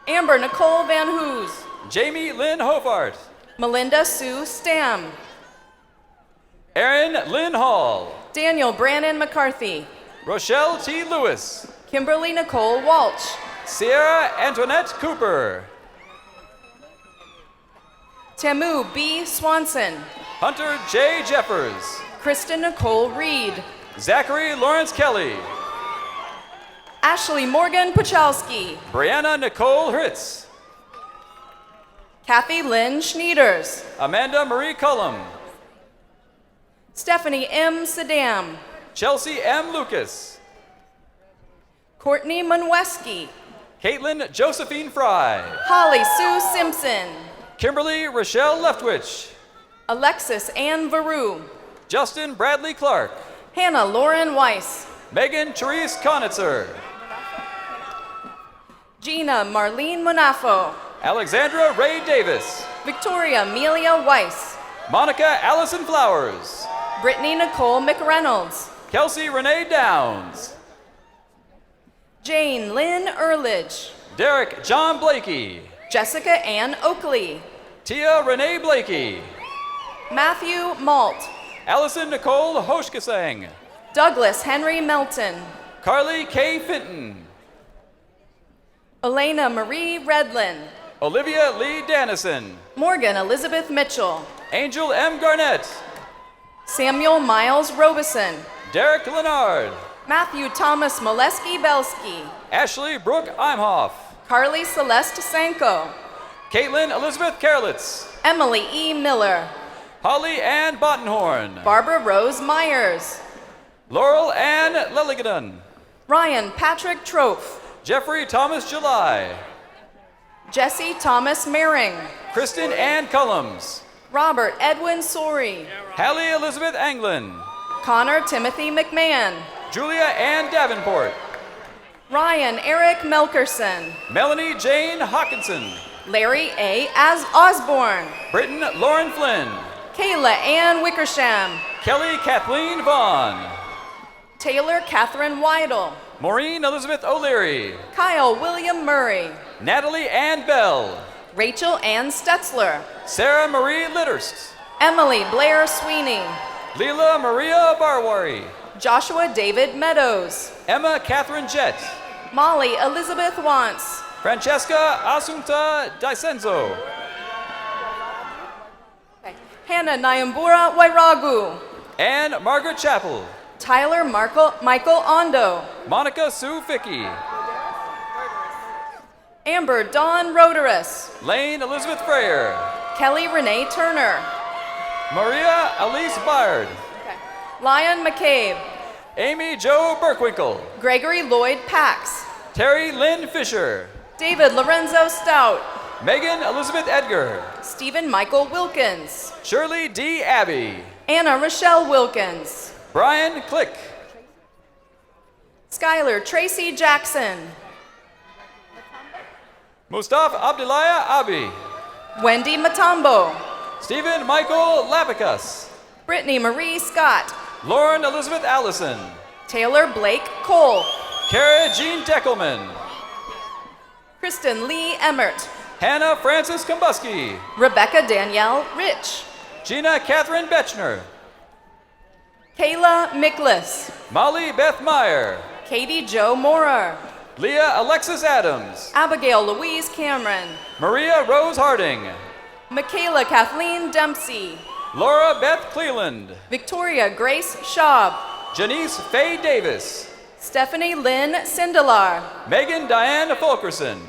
Amber Nicole Van Hoos. Jamie Lynn Hofart. Melinda Sue Stam. Erin Lynn Hall. Daniel Brannon McCarthy. Rochelle T. Lewis. Kimberly Nicole Walsh. Sierra Antoinette Cooper. Tamu B. Swanson. Hunter J. Jeffers. Kristen Nicole Reed. Zachary Lawrence Kelly. Ashley Morgan Puchalski. Brianna Nicole Hritz. Kathy Lynn Schneiders. Amanda Marie Cullum. Stephanie M. Sadam. Chelsea M. Lucas. Courtney Munweski. Caitlin Josephine Fry. Holly Sue Simpson. Kimberly Rochelle Leftwich. Alexis Ann Varu. Justin Bradley Clark. Hannah Lauren Weiss. Megan Therese Conitzer. Gina Marlene Munafo. Alexandra Ray Davis. Victoria Amelia Weiss. Monica Allison Flowers. Brittany Nicole McReynolds. Kelsey Renee Downs. Jane Lynn Earledge. Derek John Blakey. Jessica Ann Oakley. Tia Renee Blakey. Matthew Malt. Allison Nicole Hoshkasang. Douglas Henry Melton. Carly K. Fenton. Elena Marie Redlin. Olivia Lee Dannison. Morgan Elizabeth Mitchell. Angel M. Garnett. Samuel Miles Robeson. Derek Leonard. Matthew Thomas Molesky Belsky. Ashley Brooke Imhoff. Carly Celeste Sanko. Caitlin Elizabeth Karlitz. Emily E. Miller. Holly Ann Bottenhorn. Barbara Rose Myers. Laurel Ann Lilligan. Ryan Patrick Trofe. Jeffrey Thomas July. Jesse Thomas Mering. Kristen Ann Cullums. Robert Edwin Sori. Hallie Elizabeth Anglin. Connor Timothy McMahon. Julia Ann Davenport. Ryan Eric Melkerson. Melanie Jane Hawkinson. Larry A. Osborne. Britton Lauren Flynn. Kayla Ann Wickersham. Kelly Kathleen Vaughn. Taylor Catherine Weidel. Maureen Elizabeth O'Leary. Kyle William Murray. Natalie Ann Bell. Rachel Ann Stetzler. Sarah Marie Litterst. Emily Blair Sweeney. Leela Maria Barwari. Joshua David Meadows. Emma Catherine Jett. Molly Elizabeth Wantz. Francesca Asunta Dicenzo. Hannah Nyambura Wairagu. Anne Margaret Chappell. Tyler Michael Ondo. Monica Sue Fickey. Amber Dawn Roderus. Lane Elizabeth Freyer. Kelly Renee Turner. Maria Elise Byard. Lion McCabe. Amy Jo Burkwinkle. Gregory Lloyd Pax. Terry Lynn Fisher. David Lorenzo Stout. Megan Elizabeth Edgar. Stephen Michael Wilkins. Shirley D. Abbey. Anna Rochelle Wilkins. Brian Click. Skylar Tracy Jackson. Mustafa Abdullah Abi. Wendy Matambo. Stephen Michael Lapicus. Brittany Marie Scott. Lauren Elizabeth Allison. Taylor Blake Cole. Kara Jean Deckelman. Kristen Lee Emmert. Hannah Frances Kombuski. Rebecca Danielle Rich. Gina Catherine Betchner. Kayla Miklas. Molly Beth Meyer. Katie Jo Morer. Leah Alexis Adams. Abigail Louise Cameron. Maria Rose Harding. Michaela Kathleen Dempsey. Laura Beth Cleland. Victoria Grace Schaub. Janice Faye Davis. Stephanie Lynn Sindelar. Megan Diane Fulkerson.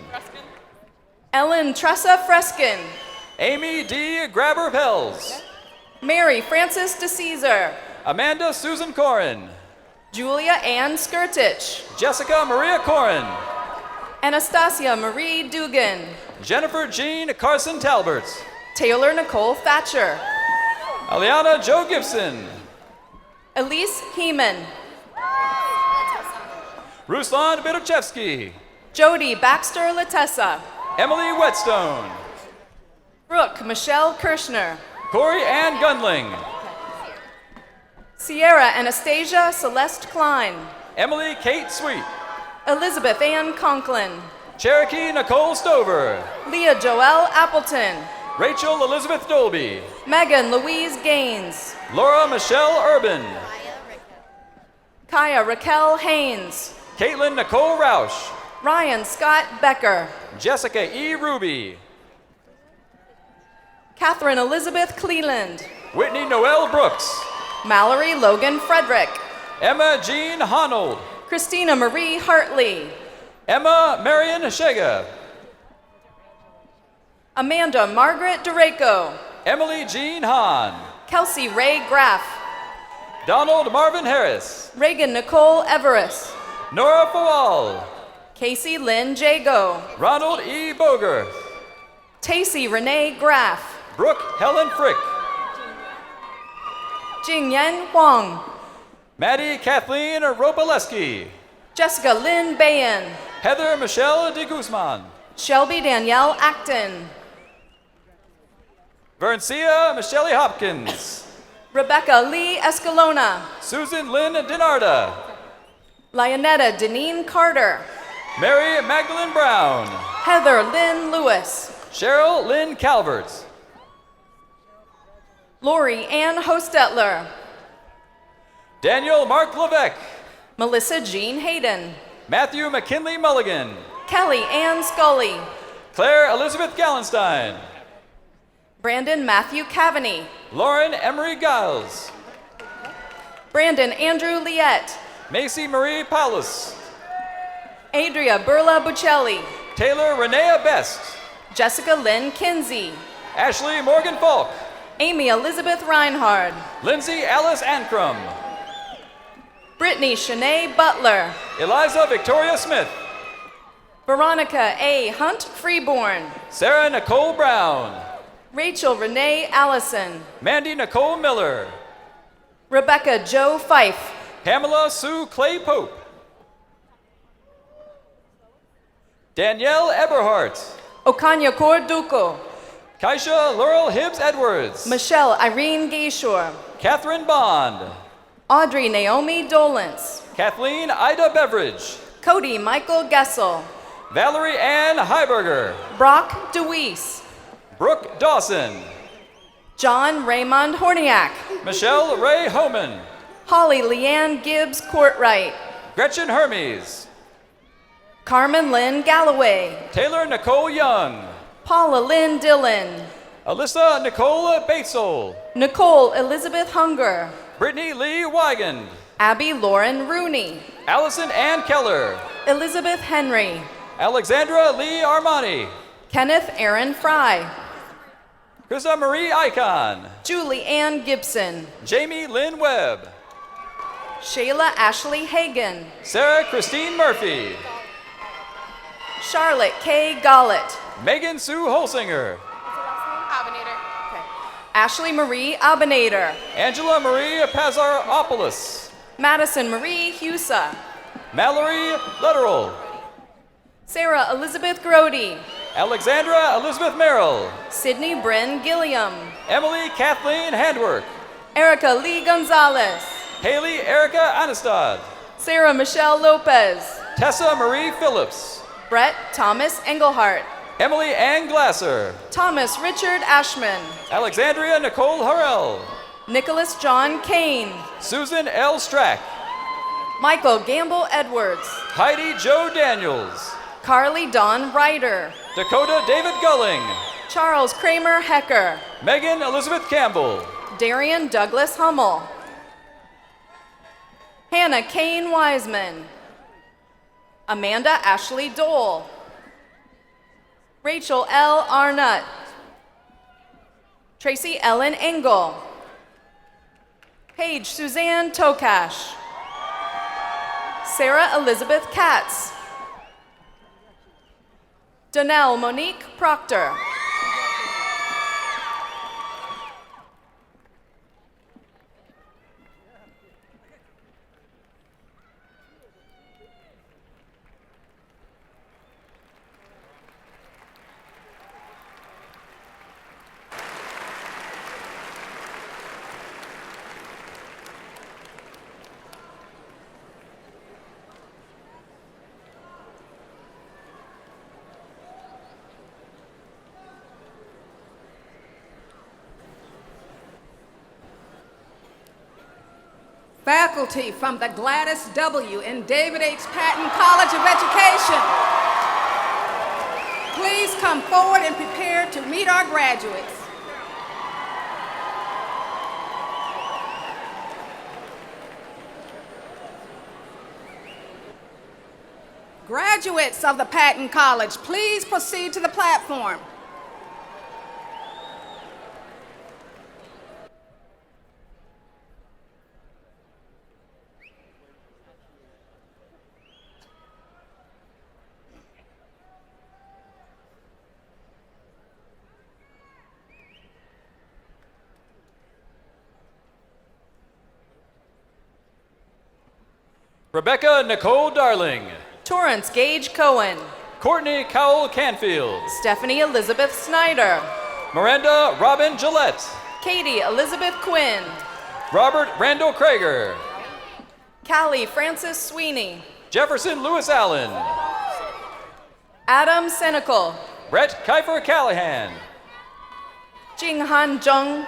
Ellen Tressa Freskin. Amy D. Grabber Pells. Mary Frances DeCesar. Amanda Susan Corin. Julia Ann Skirtich. Jessica Maria Corin. Anastasia Marie Dugan. Jennifer Jean Carson Talbert. Taylor Nicole Thatcher. Aliana Joe Gibson. Elise Heeman. Ruslan Bidochevsky. Jody Baxter Latessa. Emily Whetstone. Brooke Michelle Kirschner. Corey Ann Gunling. Sierra Anastasia Celeste Klein. Emily Kate Sweet. Elizabeth Ann Conklin. Cherokee Nicole Stover. Leah Joelle Appleton. Rachel Elizabeth Dolby. Megan Louise Gaines. Laura Michelle Urban. Kaya Raquel Haynes. Caitlin Nicole Roush. Ryan Scott Becker. Jessica E. Ruby. Catherine Elizabeth Cleland. Whitney Noel Brooks. Mallory Logan Frederick. Emma Jean Honold. Christina Marie Hartley. Emma Marion Shega. Amanda Margaret DeRaco. Emily Jean Hahn. Kelsey Ray Graff. Donald Marvin Harris. Reagan Nicole Everest. Nora Fawal. Casey Lynn Jago. Ronald E. Boger. Tacey Renee Graff. Brooke Helen Frick. Jingyan Huang. Maddie Kathleen Ropaleski. Jessica Lynn Bayan. Heather Michelle de Guzman. Shelby Danielle Acton. Verncia Michelle Hopkins. Rebecca Lee Escalona. Susan Lynn Dinarda. Lionetta Deneen Carter. Mary Magdalene Brown. Heather Lynn Lewis. Cheryl Lynn Calvert. Lori Ann Hostetler. Daniel Mark Levesque. Melissa Jean Hayden. Matthew McKinley Mulligan. Kelly Ann Scully. Claire Elizabeth Gallenstein. Brandon Matthew Cavaney. Lauren Emery Giles. Brandon Andrew Liette. Macy Marie Paulus. Adria Burla Buccelli. Taylor Renea Best. Jessica Lynn Kinsey. Ashley Morgan Falk. Amy Elizabeth Reinhard. Lindsay Alice Ancrum. Brittany Shanae Butler. Eliza Victoria Smith. Veronica A. Hunt Freeborn. Sarah Nicole Brown. Rachel Renee Allison. Mandy Nicole Miller. Rebecca Joe Fife. Pamela Sue Clay Pope. Danielle Eberhardt. Okanya Corduco. Kaisha Laurel Hibbs Edwards. Michelle Irene Gayshore. Catherine Bond. Audrey Naomi Dolence. Kathleen Ida Beveridge. Cody Michael Gessel. Valerie Ann Heiberger. Brock DeWeese. Brooke Dawson. John Raymond Horniak. Michelle Ray Homan. Holly Leanne Gibbs Courtwright. Gretchen Hermes. Carmen Lynn Galloway. Taylor Nicole Young. Paula Lynn Dillon. Alyssa Nicole Batesole. Nicole Elizabeth Hunger. Brittany Lee Wigand. Abby Lauren Rooney. Allison Ann Keller. Elizabeth Henry. Alexandra Lee Armani. Kenneth Aaron Fry. Krista Marie Icon. Julie Ann Gibson. Jamie Lynn Webb. Shayla Ashley Hagan. Sarah Christine Murphy. Charlotte K. Gollett. Megan Sue Holsinger. Ashley Marie Abinader. Angela Marie Pazaropoulos. Madison Marie Husa. Mallory Lutteral. Sarah Elizabeth Grody. Alexandra Elizabeth Merrill. Sydney Bryn Gilliam. Emily Kathleen Handwork. Erica Lee Gonzalez. Haley Erica Anastad. Sarah Michelle Lopez. Tessa Marie Phillips. Brett Thomas Engelhart. Emily Ann Glasser. Thomas Richard Ashman. Alexandria Nicole Harrell. Nicholas John Kane. Susan L. Strack. Michael Gamble Edwards. Heidi Jo Daniels. Carly Dawn Ryder. Dakota David Gulling. Charles Kramer Hecker. Megan Elizabeth Campbell. Darian Douglas Hummel. Hannah Kane Wiseman. Amanda Ashley Dole. Rachel L. Arnott. Tracy Ellen Engel. Paige Suzanne Tokash. Sarah Elizabeth Katz. Donnell Monique Proctor. Faculty from the Gladys W. and David H. Patton College of Education, please come forward and prepare to meet our graduates. Graduates of the Patton College, please proceed to the platform. Rebecca Nicole Darling. Torrance Gage Cohen. Courtney Cowell Canfield. Stephanie Elizabeth Snyder. Miranda Robin Gillette. Katie Elizabeth Quinn. Robert Randall Krager. Callie Francis Sweeney. Jefferson Lewis Allen. Adam Senecal. Brett Kiefer Callahan. Jinghan Jung.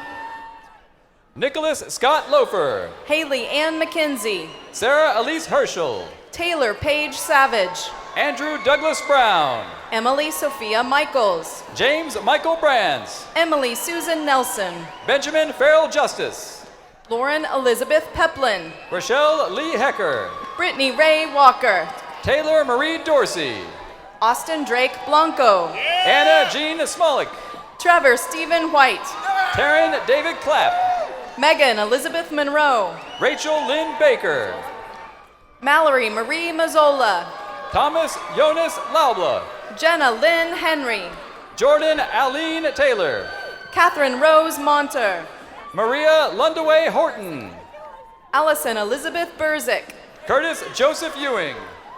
Nicholas Scott Loafer. Haley Ann McKenzie. Sarah Elise Herschel. Taylor Paige Savage. Andrew Douglas Brown. Emily Sophia Michaels. James Michael Brands. Emily Susan Nelson. Benjamin Farrell Justice. Lauren Elizabeth Peplin. Rochelle Lee Hecker. Brittany Ray Walker. Taylor Marie Dorsey. Austin Drake Blanco. Anna Jean Smolik. Trevor Stephen White. Taryn David Clapp. Megan Elizabeth Monroe. Rachel Lynn Baker. Mallory Marie Mazzola. Thomas Jonas Laubla. Jenna Lynn Henry. Jordan Aline Taylor. Catherine Rose Monter. Maria Lundaway Horton. Allison Elizabeth Burzik. Curtis Joseph Ewing.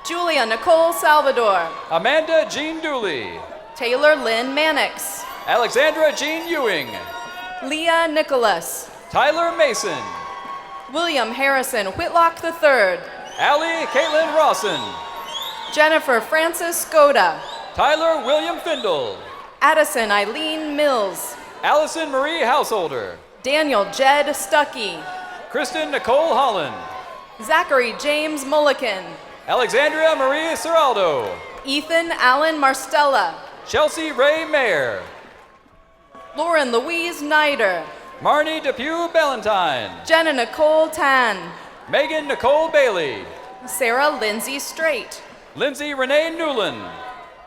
Julia Nicole Salvador. Amanda Jean Dooley. Taylor Lynn Mannix. Alexandra Jean Ewing. Leah Nicholas. Tyler Mason. William Harrison Whitlock III. Allie Caitlin Rawson. Jennifer Francis Skoda. Tyler William Findle. Addison Eileen Mills. Allison Marie Householder. Daniel Jed Stuckey. Kristen Nicole Holland. Zachary James Mulliken. Alexandria Marie Seraldo. Ethan Allen Marstella. Chelsea Ray Mayer. Lauren Louise Nider. Marnie Depew Ballantyne. Jenna Nicole Tan. Megan Nicole Bailey. Sarah Lindsay Straight. Lindsay Renee Newland.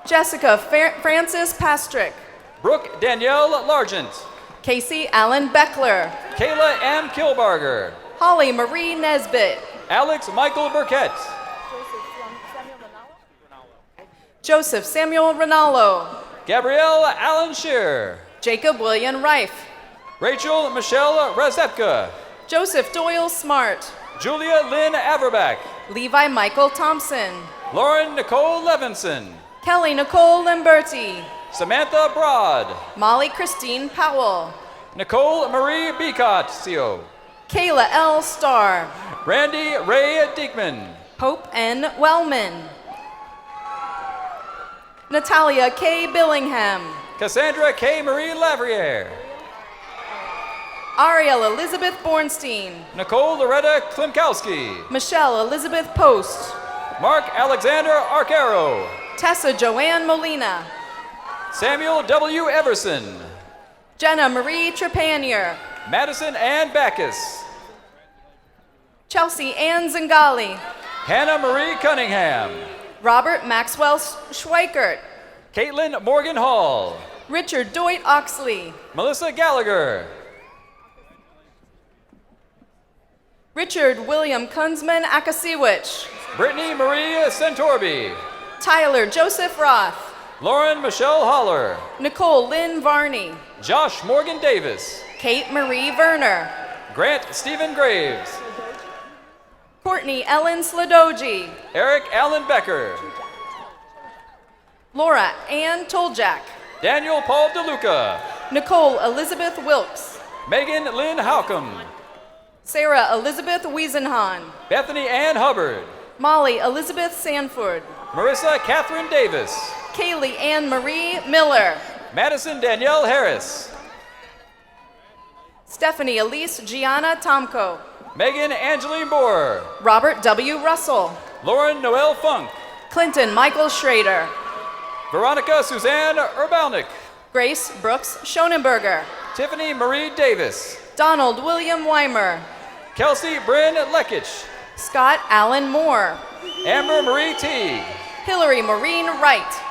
Jessica Francis Pastrick. Brooke Danielle Largent. Casey Allen Beckler. Kayla M. Kilbarger. Holly Marie Nesbitt. Alex Michael Burkett. Joseph Samuel Rinaldo. Gabrielle Allen Shear. Jacob William Reif. Rachel Michelle Razepka. Joseph Doyle Smart. Julia Lynn Averbach. Levi Michael Thompson. Lauren Nicole Levinson. Kelly Nicole Limberti. Samantha Broad. Molly Christine Powell. Nicole Marie Bicot-Sio. Kayla L. Starr. Randy Ray Diekman. Hope N. Wellman. Natalia K. Billingham. Cassandra K. Marie Lavriere. Ariel Elizabeth Bornstein. Nicole Loretta Klimkowski. Michelle Elizabeth Post. Mark Alexander Arcaro. Tessa Joanne Molina. Samuel W. Everson. Jenna Marie Trepanier. Madison Ann Backus. Chelsea Ann Zingali. Hannah Marie Cunningham. Robert Maxwell Schweikert. Caitlin Morgan Hall. Richard Doit Oxley. Melissa Gallagher. Richard William Kunzman Akasiewicz. Brittany Maria Centorbi. Tyler Joseph Roth. Lauren Michelle Holler. Nicole Lynn Varney. Josh Morgan Davis. Kate Marie Werner. Grant Stephen Graves. Courtney Ellen Sladoji. Eric Allen Becker. Laura Ann Toljak. Daniel Paul DeLuca. Nicole Elizabeth Wilkes. Megan Lynn Halcomb. Sarah Elizabeth Wiesenhahn. Bethany Ann Hubbard. Molly Elizabeth Sanford. Marissa Catherine Davis. Kaylee Ann Marie Miller. Madison Danielle Harris. Stephanie Elise Gianna Tomko. Megan Angeline Boer. Robert W. Russell. Lauren Noel Funk. Clinton Michael Schrader. Veronica Suzanne Urbalnik. Grace Brooks Schonenberger. Tiffany Marie Davis. Donald William Weimer. Kelsey Bryn Lekich. Scott Allen Moore. Amber Marie Teague. Hillary Maureen Wright.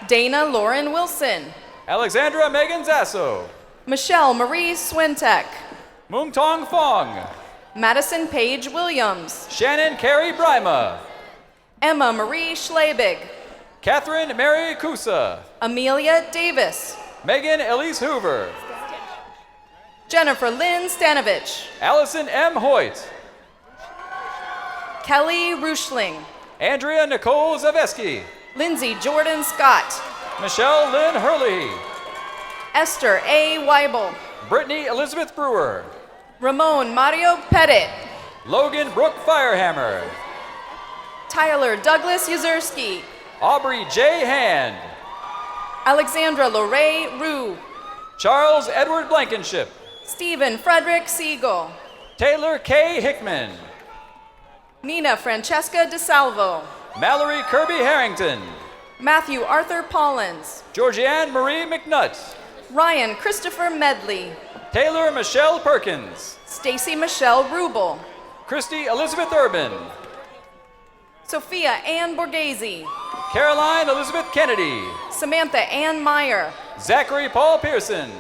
Dana Lauren Wilson. Alexandra Megan Zasso. Michelle Marie Swintek. Mung Tong Fong. Madison Page Williams. Shannon Carey Brima. Emma Marie Schlebig. Catherine Mary Kusa. Amelia Davis. Megan Elise Hoover. Jennifer Lynn Stanovich. Allison M. Hoyt. Kelly Rushling. Andrea Nicole Zaveski. Lindsay Jordan Scott. Michelle Lynn Hurley. Esther A. Weibel. Brittany Elizabeth Brewer. Ramon Mario Pettit. Logan Brooke Firehammer. Tyler Douglas Yuzerski. Aubrey J. Hand. Alexandra Lorraine Rue. Charles Edward Blankenship. Stephen Frederick Siegel. Taylor K. Hickman. Nina Francesca DeSalvo. Mallory Kirby Harrington. Matthew Arthur Pollins. Georgianne Marie McNutt. Ryan Christopher Medley. Taylor Michelle Perkins. Stacy Michelle Rubel. Christy Elizabeth Urban. Sophia Ann Borghese. Caroline Elizabeth Kennedy. Samantha Ann Meyer. Zachary Paul Pearson.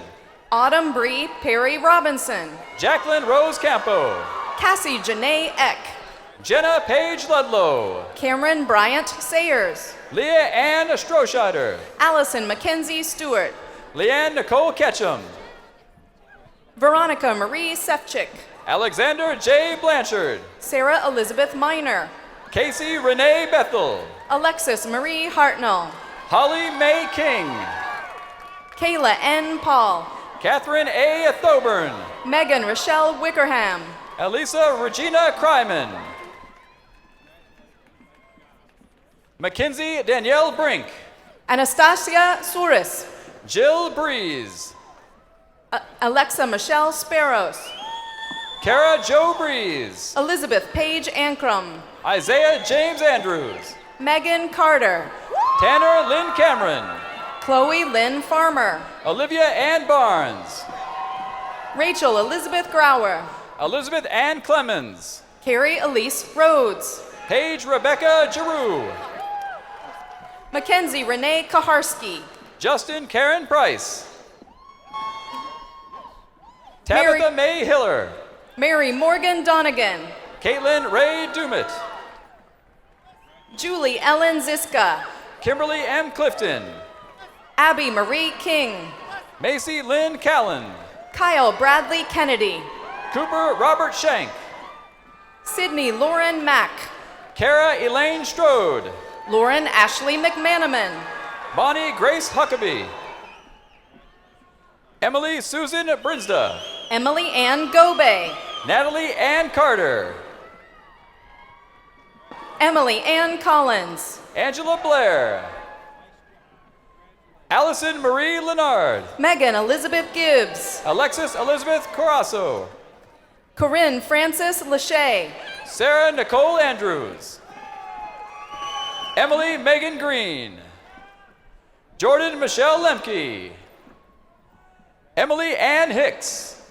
Autumn Bree Perry Robinson. Jacqueline Rose Campo. Cassie Janae Eck. Jenna Page Ludlow. Cameron Bryant Sayers. Leah Ann Strohscheider. Allison Mackenzie Stewart. Leanne Nicole Ketchum. Veronica Marie Sefcik. Alexander J. Blanchard. Sarah Elizabeth Miner. Casey Renee Bethel. Alexis Marie Hartnell. Holly Mae King. Kayla N. Paul. Catherine A. Thoburn. Megan Rochelle Wickerham. Elisa Regina Kryman. Mackenzie Danielle Brink. Anastasia Souris. Jill Breeze. Alexa Michelle Sparrows. Kara Jo Breeze. Elizabeth Page Ankrum. Isaiah James Andrews. Megan Carter. Tanner Lynn Cameron. Chloe Lynn Farmer. Olivia Ann Barnes. Rachel Elizabeth Grauer. Elizabeth Ann Clemens. Carrie Elise Rhodes. Paige Rebecca Giroux. Mackenzie Renee Kaharski. Justin Karen Price. Tabitha May Hiller. Mary Morgan Donegan. Caitlin Ray Dumit. Julie Ellen Ziska. Kimberly M. Clifton. Abby Marie King. Macy Lynn Callan. Kyle Bradley Kennedy. Cooper Robert Shank. Sydney Lauren Mack. Kara Elaine Strode. Lauren Ashley McManaman. Bonnie Grace Huckabee. Emily Susan Brinsda. Emily Ann Gobe. Natalie Ann Carter. Emily Ann Collins. Angela Blair. Allison Marie Leonard. Megan Elizabeth Gibbs. Alexis Elizabeth Corasso. Corinne Frances Lachey. Sarah Nicole Andrews. Emily Megan Green. Jordan Michelle Lemke. Emily Ann Hicks.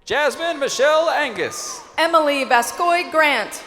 Jasmine Michelle Angus. Emily Vascoy Grant.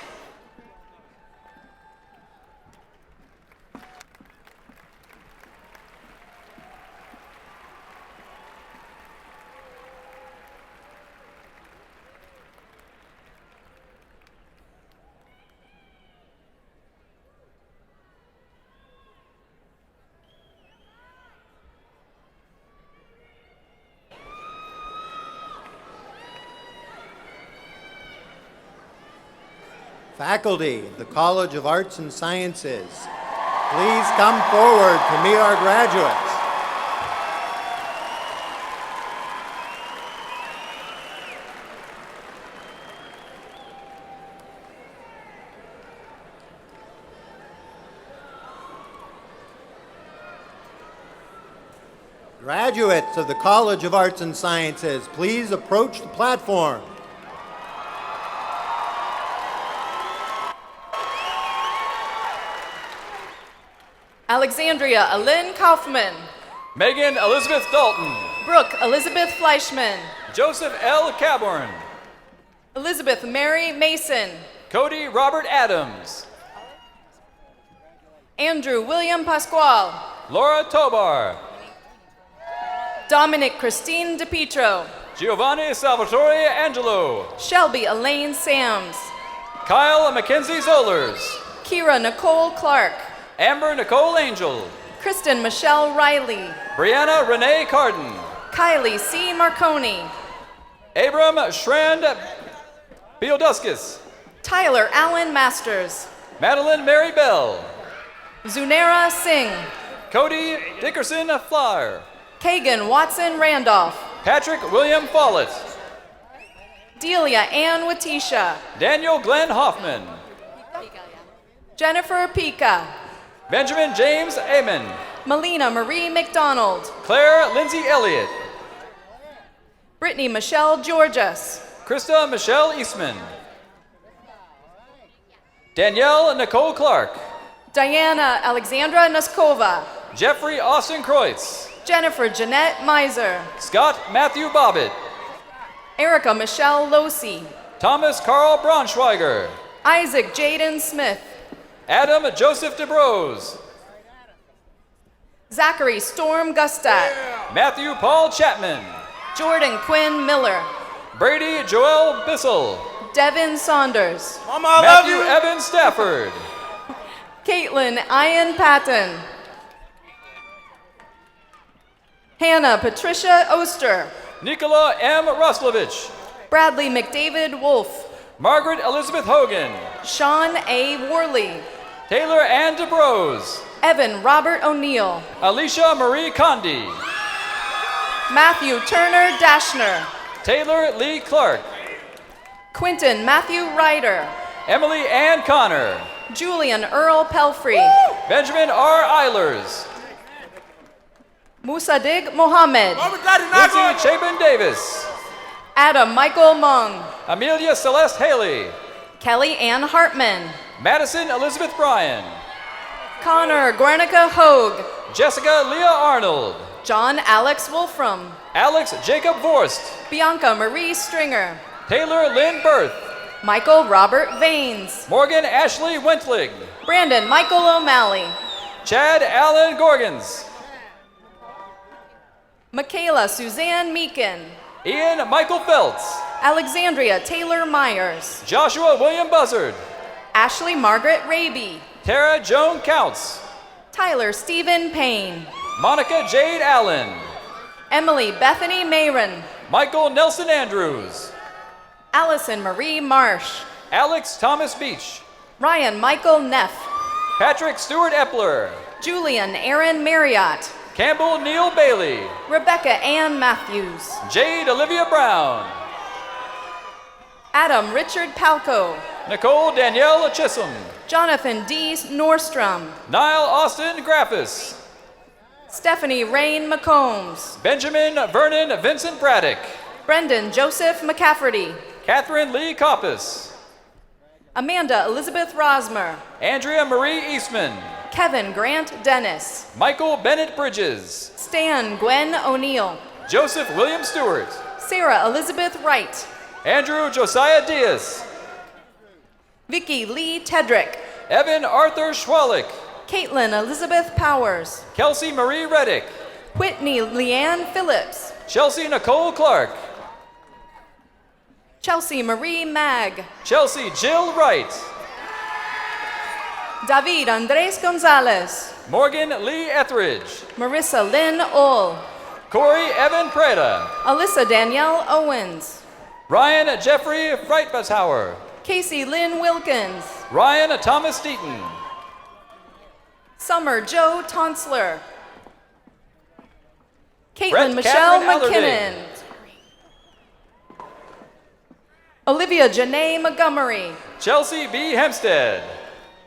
Faculty of the College of Arts and Sciences, please come forward to meet our graduates. Graduates of the College of Arts and Sciences, please approach the platform. Alexandria Alyn Kaufman. Megan Elizabeth Dalton. Brooke Elizabeth Fleischman. Joseph L. Caborn. Elizabeth Mary Mason. Cody Robert Adams. Andrew William Pasquale. Laura Tobar. Dominic Christine DePietro. Giovanni Salvatore Angelo. Shelby Elaine Sams. Kyle Mackenzie Zollers. Kira Nicole Clark. Amber Nicole Angel. Kristen Michelle Riley. Brianna Renee Carden. Kylie C. Marconi. Abram Shrand Bioduskis. Tyler Allen Masters. Madeline Mary Bell. Zunera Singh. Cody Dickerson Flyer. Kagan Watson Randolph. Patrick William Follett. Delia Ann Watisha. Daniel Glenn Hoffman. Jennifer Pica. Benjamin James Amon. Melina Marie McDonald. Claire Lindsay Elliott. Brittany Michelle Georges. Krista Michelle Eastman. Danielle Nicole Clark. Diana Alexandra Nuskova. Jeffrey Austin Kreutz. Jennifer Jeanette Miser. Scott Matthew Bobbitt. Erica Michelle Losi. Thomas Carl Braunschweiger. Isaac Jaden Smith. Adam Joseph DeBrose. Zachary Storm Gustat. Matthew Paul Chapman. Jordan Quinn Miller. Brady Joel Bissell. Devin Saunders. Matthew Evan Stafford. Caitlin Ian Patton. Hannah Patricia Oster. Nicola M. Roslovich. Bradley McDavid Wolf. Margaret Elizabeth Hogan. Sean A. Worley. Taylor Ann DeBrose. Evan Robert O'Neill. Alicia Marie Condi. Matthew Turner Dashner. Taylor Lee Clark. Quinton Matthew Ryder. Emily Ann Connor. Julian Earl Pelfrey. Benjamin R. Eilers. Musadig Mohammed. Lindsay Chapin Davis. Adam Michael Mung. Amelia Celeste Haley. Kelly Ann Hartman. Madison Elizabeth Bryan. Connor Guernica Hogue. Jessica Leah Arnold. John Alex Wolfram. Alex Jacob Vorst. Bianca Marie Stringer. Taylor Lynn Berth. Michael Robert Vaines. Morgan Ashley Wentlig. Brandon Michael O'Malley. Chad Allen Gorgons. Michaela Suzanne Meekin. Ian Michael Feltz. Alexandria Taylor Myers. Joshua William Buzzard. Ashley Margaret Raby. Tara Joan Counts. Tyler Stephen Payne. Monica Jade Allen. Emily Bethany Mayron. Michael Nelson Andrews. Allison Marie Marsh. Alex Thomas Beach. Ryan Michael Neff. Patrick Stewart Epler. Julian Aaron Marriott. Campbell Neal Bailey. Rebecca Ann Matthews. Jade Olivia Brown. Adam Richard Palco. Nicole Danielle Chisholm. Jonathan D. Nordstrom. Niall Austin Graffis. Stephanie Rain McCombs. Benjamin Vernon Vincent Braddock. Brendan Joseph McCafferty. Catherine Lee Coppus. Amanda Elizabeth Rosmer. Andrea Marie Eastman. Kevin Grant Dennis. Michael Bennett Bridges. Stan Gwen O'Neill. Joseph William Stewart. Sarah Elizabeth Wright. Andrew Josiah Diaz. Vicky Lee Tedrick. Evan Arthur Schwalik. Caitlin Elizabeth Powers. Kelsey Marie Reddick. Whitney Leanne Phillips. Chelsea Nicole Clark. Chelsea Marie Mag. Chelsea Jill Wright. David Andres Gonzalez. Morgan Lee Etheridge. Marissa Lynn Ull. Corey Evan Preda. Alyssa Danielle Owens. Ryan Jeffrey Freitbashauer. Casey Lynn Wilkins. Ryan Thomas Deaton. Summer Joe Tonsler. Caitlin Brett Michelle Catherine McKinnon. Allardyce. Olivia Janae Montgomery. Chelsea B. Hempstead.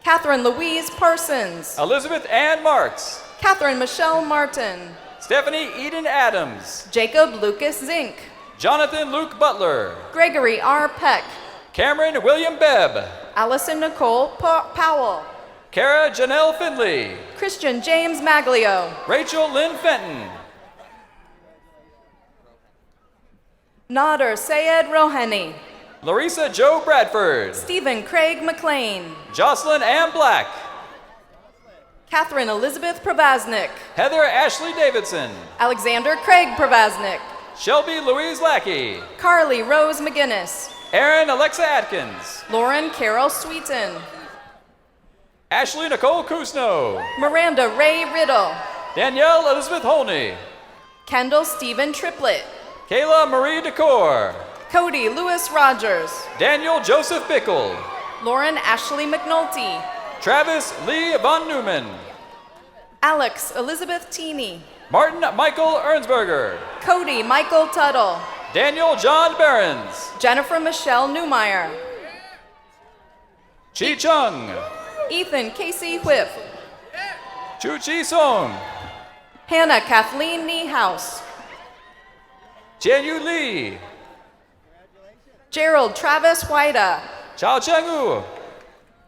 Catherine Louise Parsons. Elizabeth Ann Marks. Catherine Michelle Martin. Stephanie Eden Adams. Jacob Lucas Zink. Jonathan Luke Butler. Gregory R. Peck. Cameron William Bebb. Allison Nicole Powell. Kara Janelle Finley. Christian James Maglio. Rachel Lynn Fenton. Nader Sayed Rohani. Larissa Joe Bradford. Stephen Craig McLean. Jocelyn Ann Black. Catherine Elizabeth Pravaznik. Heather Ashley Davidson. Alexander Craig Pravaznik. Shelby Louise Lackey. Carly Rose McGinnis. Erin Alexa Atkins. Lauren Carol Sweeten. Ashley Nicole Kusno. Miranda Ray Riddle. Danielle Elizabeth Holney. Kendall Stephen Triplett. Kayla Marie Decor. Cody Lewis Rogers. Daniel Joseph Bickle. Lauren Ashley McNulty. Travis Lee Von Newman. Alex Elizabeth Teeny. Martin Michael Ernsberger. Cody Michael Tuttle. Daniel John Behrens. Jennifer Michelle Newmeyer. Chi Chung. Ethan Casey Whip. Chu Chi Song. Hannah Kathleen Niehaus. Jianyu Lee. Gerald Travis Whitea. Chao Cheng-u.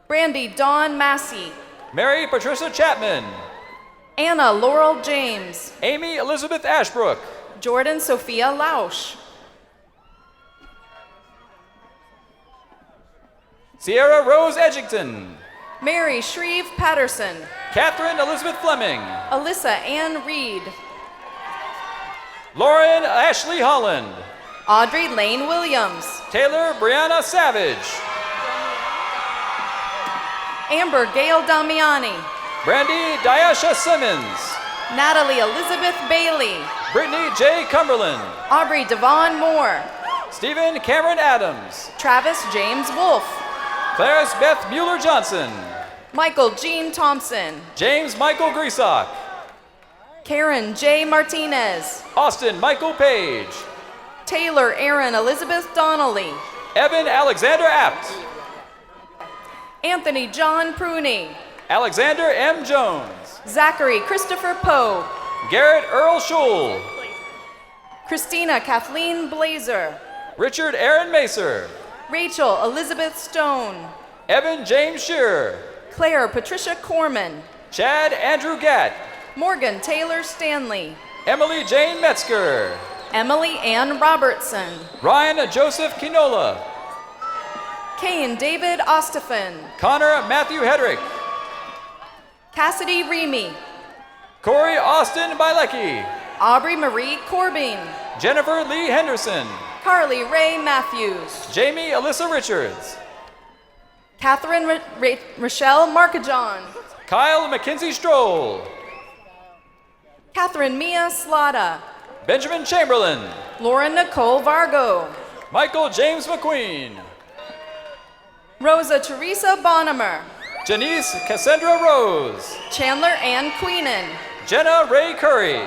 Brandy Dawn Massey. Mary Patricia Chapman. Anna Laurel James. Amy Elizabeth Ashbrook. Jordan Sophia Lausch. Sierra Rose Edgington. Mary Shreve Patterson. Catherine Elizabeth Fleming. Alyssa Ann Reed. Lauren Ashley Holland. Audrey Lane Williams. Taylor Brianna Savage. Amber Gail Damiani. Brandy Diasha Simmons. Natalie Elizabeth Bailey. Brittany J. Cumberland. Aubrey Devon Moore. Stephen Cameron Adams. Travis James Wolfe. Clarice Beth Mueller Johnson. Michael Jean Thompson. James Michael Grisock. Karen J. Martinez. Austin Michael Page. Taylor Aaron Elizabeth Donnelly. Evan Alexander Apt. Anthony John Pruney. Alexander M. Jones. Zachary Christopher Poe. Garrett Earl Schul. Christina Kathleen Blazer. Richard Aaron Macer. Rachel Elizabeth Stone. Evan James Shearer. Claire Patricia Corman. Chad Andrew Gatt. Morgan Taylor Stanley. Emily Jane Metzger. Emily Ann Robertson. Ryan Joseph Kinola. Kane David Ostafin. Connor Matthew Hedrick. Cassidy Remy. Corey Austin Bilecki. Aubrey Marie Corbin. Jennifer Lee Henderson. Carly Ray Matthews. Jamie Alyssa Richards. Catherine Rochelle Markajon. Kyle McKenzie Stroll. Catherine Mia Slada. Benjamin Chamberlain. Lauren Nicole Vargo. Michael James McQueen. Rosa Teresa Bonham. Janice Cassandra Rose. Chandler Ann Queenan. Jenna Ray Curry.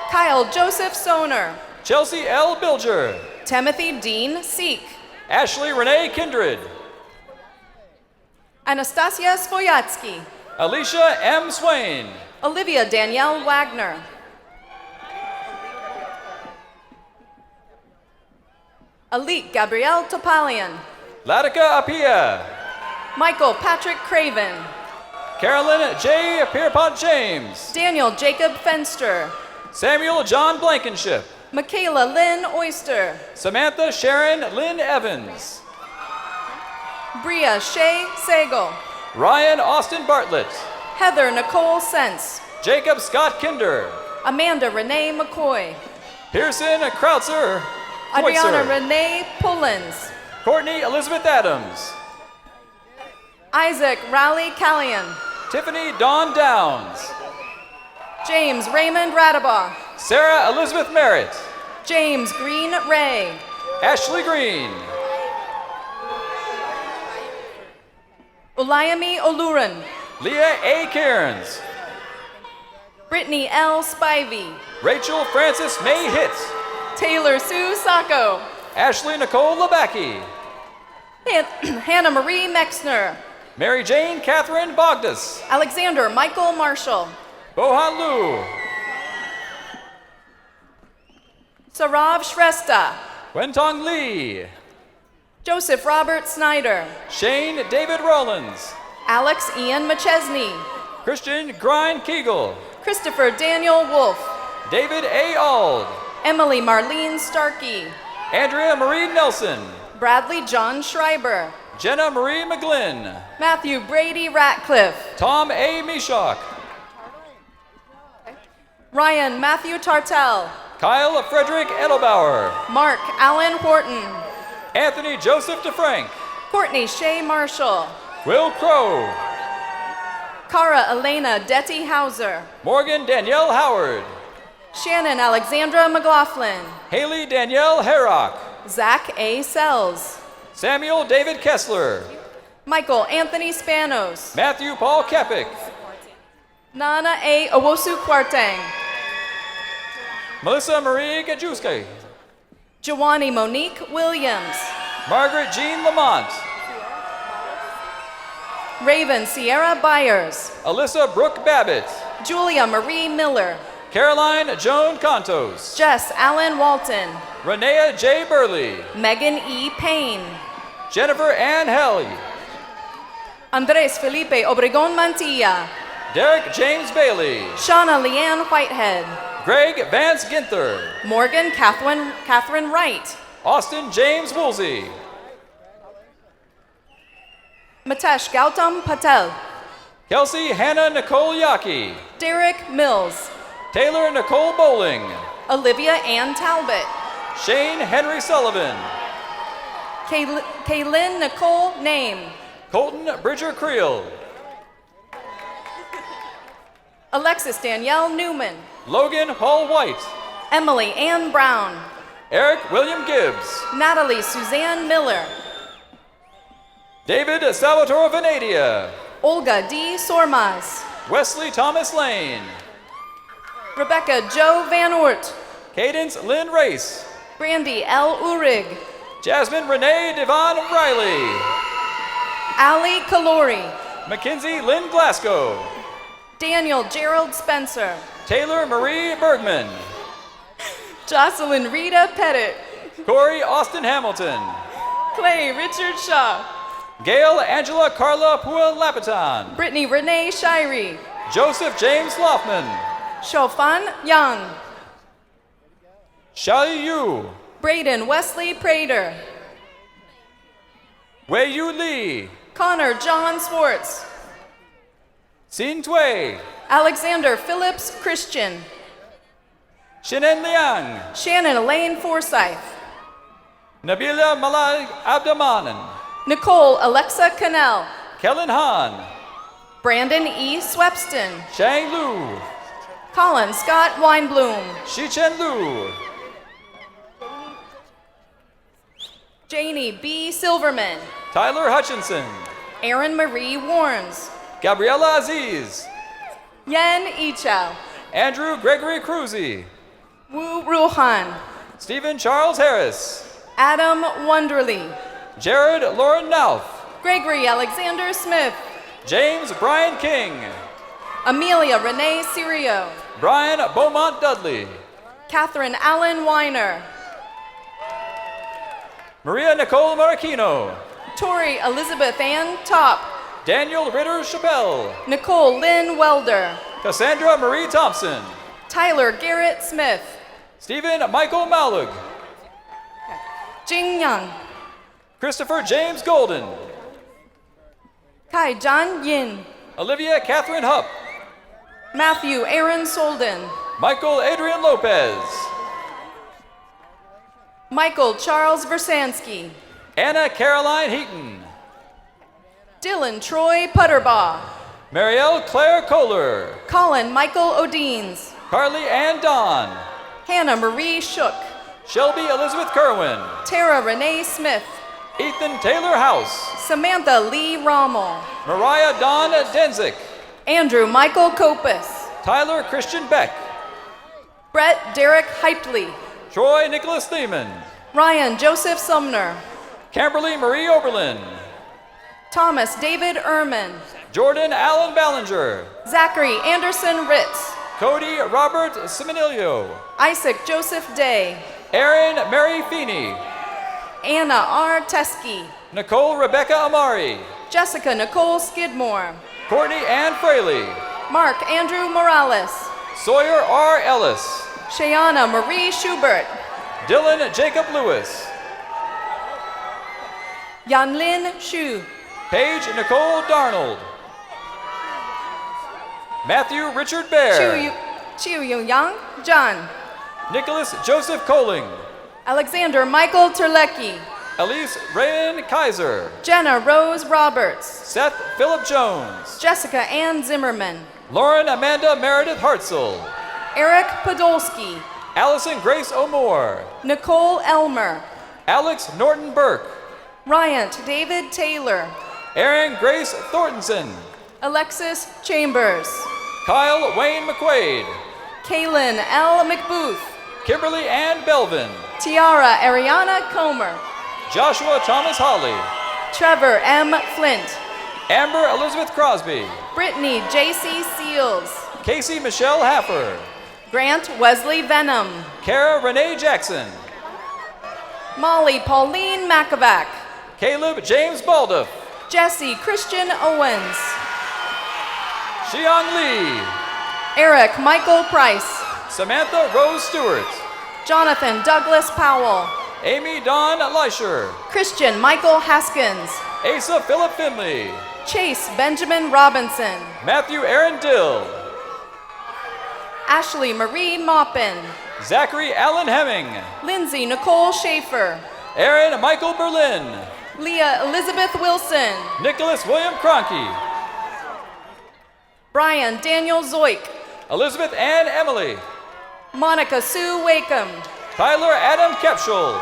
Kyle Joseph Soner. Chelsea L. Bilger. Timothy Dean Seek. Ashley Renee Kindred. Anastasia Svoyatsky. Alicia M. Swain. Olivia Danielle Wagner. Alik Gabrielle Topalian. Latika Apia. Michael Patrick Craven. Carolyn J. Pierpont James. Daniel Jacob Fenster. Samuel John Blankenship. Michaela Lynn Oyster. Samantha Sharon Lynn Evans. Bria Shea Sagal. Ryan Austin Bartlett. Heather Nicole Sense. Jacob Scott Kinder. Amanda Renee McCoy. Pearson Krautzer. Adriana Kreutzer. Renee Pullins. Courtney Elizabeth Adams. Isaac Rowley Callion. Tiffany Dawn Downs. James Raymond Radabaugh. Sarah Elizabeth Merritt. James Green Ray. Ashley Green. Ulayami Oluran. Leah A. Cairns. Brittany L. Spivey. Rachel Frances May Hitt. Taylor Sue Sacco. Ashley Nicole Labacki. Hannah Marie Mexner. Mary Jane Catherine Bogdas. Alexander Michael Marshall. Bohan Lu. Sarav Shrestha. Wentong Lee. Joseph Robert Snyder. Shane David Rollins. Alex Ian McChesney. Christian Grind Kegel. Christopher Daniel Wolf. David A. Ald. Emily Marlene Starkey. Andrea Marie Nelson. Bradley John Schreiber. Jenna Marie McGlynn. Matthew Brady Ratcliffe. Tom A. Mishok. Ryan Matthew Tartell. Kyle Frederick Edelbauer. Mark Allen Horton. Anthony Joseph DeFrank. Courtney Shea Marshall. Will Crow. Cara Elena Detty Hauser. Morgan Danielle Howard. Shannon Alexandra McLaughlin. Haley Danielle Herrock. Zach A. Sells. Samuel David Kessler. Michael Anthony Spanos. Matthew Paul Kepik. Nana A. Owosu Kwarteng. Melissa Marie Gajuske. Jawani Monique Williams. Margaret Jean Lamont. Raven Sierra Byers. Alyssa Brooke Babbitt. Julia Marie Miller. Caroline Joan Contos. Jess Allen Walton. Renea J. Burley. Megan E. Payne. Jennifer Ann Helly. Andres Felipe Obregon Mantilla. Derek James Bailey. Shauna Leanne Whitehead. Greg Vance Ginther. Morgan Catherine Wright. Austin James Woolsey. Matesh Gautam Patel. Kelsey Hannah Nicole Yaki. Derek Mills. Taylor Nicole Bowling. Olivia Ann Talbot. Shane Henry Sullivan. Kaylin Nicole Name. Colton Bridger Creel. Alexis Danielle Newman. Logan Paul White. Emily Ann Brown. Eric William Gibbs. Natalie Suzanne Miller. David Salvatore Venadia. Olga D. Sormas. Wesley Thomas Lane. Rebecca Joe Van Oort. Cadence Lynn Race. Brandy L. Urig. Jasmine Renee Devon Riley. Ali Kalori. Mackenzie Lynn Glasgow. Daniel Gerald Spencer. Taylor Marie Bergman. Jocelyn Rita Pettit. Corey Austin Hamilton. Clay Richard Shaw. Gail Angela Carla Pua Lapitan. Brittany Renee Shirey. Joseph James Loffman. Shofan Young. Shai Yu. Braden Wesley Prater. Wei Yu Lee. Connor John Swartz. Xin Tui. Alexander Phillips Christian. Shinen Liang. Shannon Elaine Forsyth. Nabila Malai Abdamanan. Nicole Alexa Cannell. Kellen Han. Brandon E. Swepston. Shang Lu. Colin Scott Weinblum. Shichen Lu. Janie B. Silverman. Tyler Hutchinson. Erin Marie Warnes. Gabriella Aziz. Yen Ichow. Andrew Gregory Cruzy. Wu Ruhan. Stephen Charles Harris. Adam Wonderly. Jared Lauren Nauf. Gregory Alexander Smith. James Brian King. Amelia Renee Sirio. Brian Beaumont Dudley. Catherine Allen Weiner. Maria Nicole Marquino. Tori Elizabeth Ann Top. Daniel Ritter Chappelle. Nicole Lynn Welder. Cassandra Marie Thompson. Tyler Garrett Smith. Stephen Michael Malug. Jing Young. Christopher James Golden. Kai John Yin. Olivia Catherine Hupp. Matthew Aaron Solden. Michael Adrian Lopez. Michael Charles Versansky. Anna Caroline Heaton. Dylan Troy Putterbaugh. Marielle Claire Kohler. Colin Michael Odines. Carly Ann Don. Hannah Marie Shook. Shelby Elizabeth Kerwin. Tara Renee Smith. Ethan Taylor House. Samantha Lee Rommel. Mariah Dawn Denzik. Andrew Michael Kopus. Tyler Christian Beck. Brett Derek Heipley. Troy Nicholas Thiemann. Ryan Joseph Sumner. Kimberly Marie Oberlin. Thomas David Ehrman. Jordan Allen Ballinger. Zachary Anderson Ritz. Cody Robert Simonilio. Isaac Joseph Day. Aaron Mary Feeney. Anna R. Teskey. Nicole Rebecca Amari. Jessica Nicole Skidmore. Courtney Ann Fraley. Mark Andrew Morales. Sawyer R. Ellis. Shayana Marie Schubert. Dylan Jacob Lewis. Yanlin Shu. Paige Nicole Darnold. Matthew Richard Bear. Chiu Yang John. Nicholas Joseph Coling. Alexander Michael Terlecki. Elise Rayan Kaiser. Jenna Rose Roberts. Seth Philip Jones. Jessica Ann Zimmerman. Lauren Amanda Meredith Hartzell. Eric Podolsky. Allison Grace O'More. Nicole Elmer. Alex Norton Burke. Ryan David Taylor. Erin Grace Thorntonson. Alexis Chambers. Kyle Wayne McQuaid. Kaylin L. McBooth. Kimberly Ann Belvin. Tiara Ariana Comer. Joshua Thomas Holly. Trevor M. Flint. Amber Elizabeth Crosby. Brittany J.C. Seals. Casey Michelle Haffer. Grant Wesley Venom. Kara Renee Jackson. Molly Pauline Macavac. Caleb James Balduff. Jesse Christian Owens. Xiang Lee. Eric Michael Price. Samantha Rose Stewart. Jonathan Douglas Powell. Amy Dawn Leisher. Christian Michael Haskins. Asa Philip Finley. Chase Benjamin Robinson. Matthew Aaron Dill. Ashley Marie Maupin. Zachary Allen Hemming. Lindsay Nicole Schaefer. Aaron Michael Berlin. Leah Elizabeth Wilson. Nicholas William Cronky. Brian Daniel Zoik. Elizabeth Ann Emily. Monica Sue Wakeham. Tyler Adam Kepschel.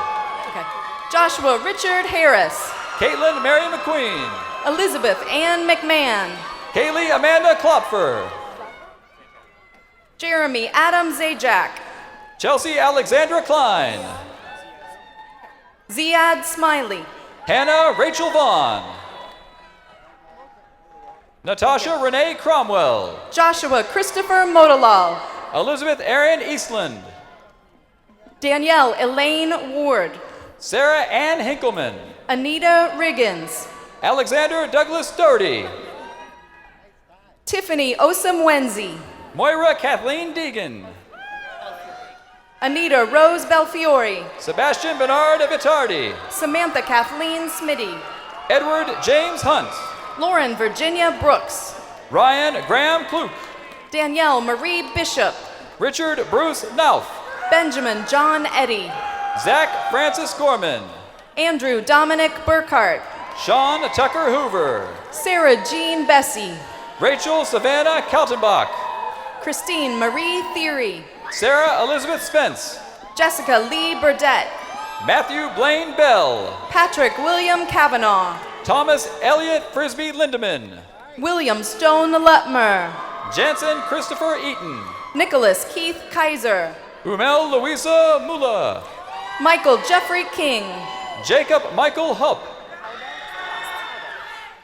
Okay. Joshua Richard Harris. Caitlin Mary McQueen. Elizabeth Ann McMahon. Kaylee Amanda Klopfer. Jeremy Adam Zajac. Chelsea Alexandra Klein. Ziad Smiley. Hannah Rachel Vaughn. Natasha Renee Cromwell. Joshua Christopher Modalal. Elizabeth Erin Eastland. Danielle Elaine Ward. Sarah Ann Hinkleman. Anita Riggins. Alexander Douglas Doherty. Tiffany Osamwenzi. Moira Kathleen Deegan. Anita Rose Belfiore. Sebastian Bernard Vitardi. Samantha Kathleen Smitty. Edward James Hunt. Lauren Virginia Brooks. Ryan Graham Kluk. Danielle Marie Bishop. Richard Bruce Nauf. Benjamin John Eddy. Zach Francis Gorman. Andrew Dominic Burkhart. Sean Tucker Hoover. Sarah Jean Bessie. Rachel Savannah Kaltenbach. Christine Marie Theory. Sarah Elizabeth Spence. Jessica Lee Burdett. Matthew Blaine Bell. Patrick William Kavanaugh. Thomas Elliott Frisbee Lindeman. William Stone Lutmer. Jansen Christopher Eaton. Nicholas Keith Kaiser. Umel Louisa Mula. Michael Jeffrey King. Jacob Michael Hupp.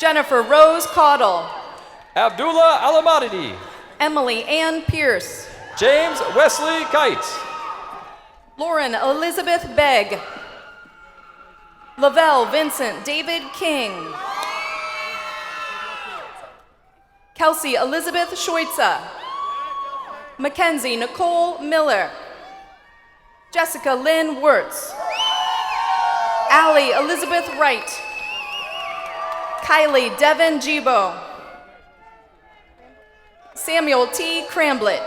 Jennifer Rose Caudle. Abdullah Alamadidi. Emily Ann Pierce. James Wesley Kite. Lauren Elizabeth Begg. Lavelle Vincent David King. Kelsey Elizabeth Schweitzer. Mackenzie Nicole Miller. Jessica Lynn Wirtz. Allie Elizabeth Wright. Kylie Devin Gibo. Samuel T. Cramblett.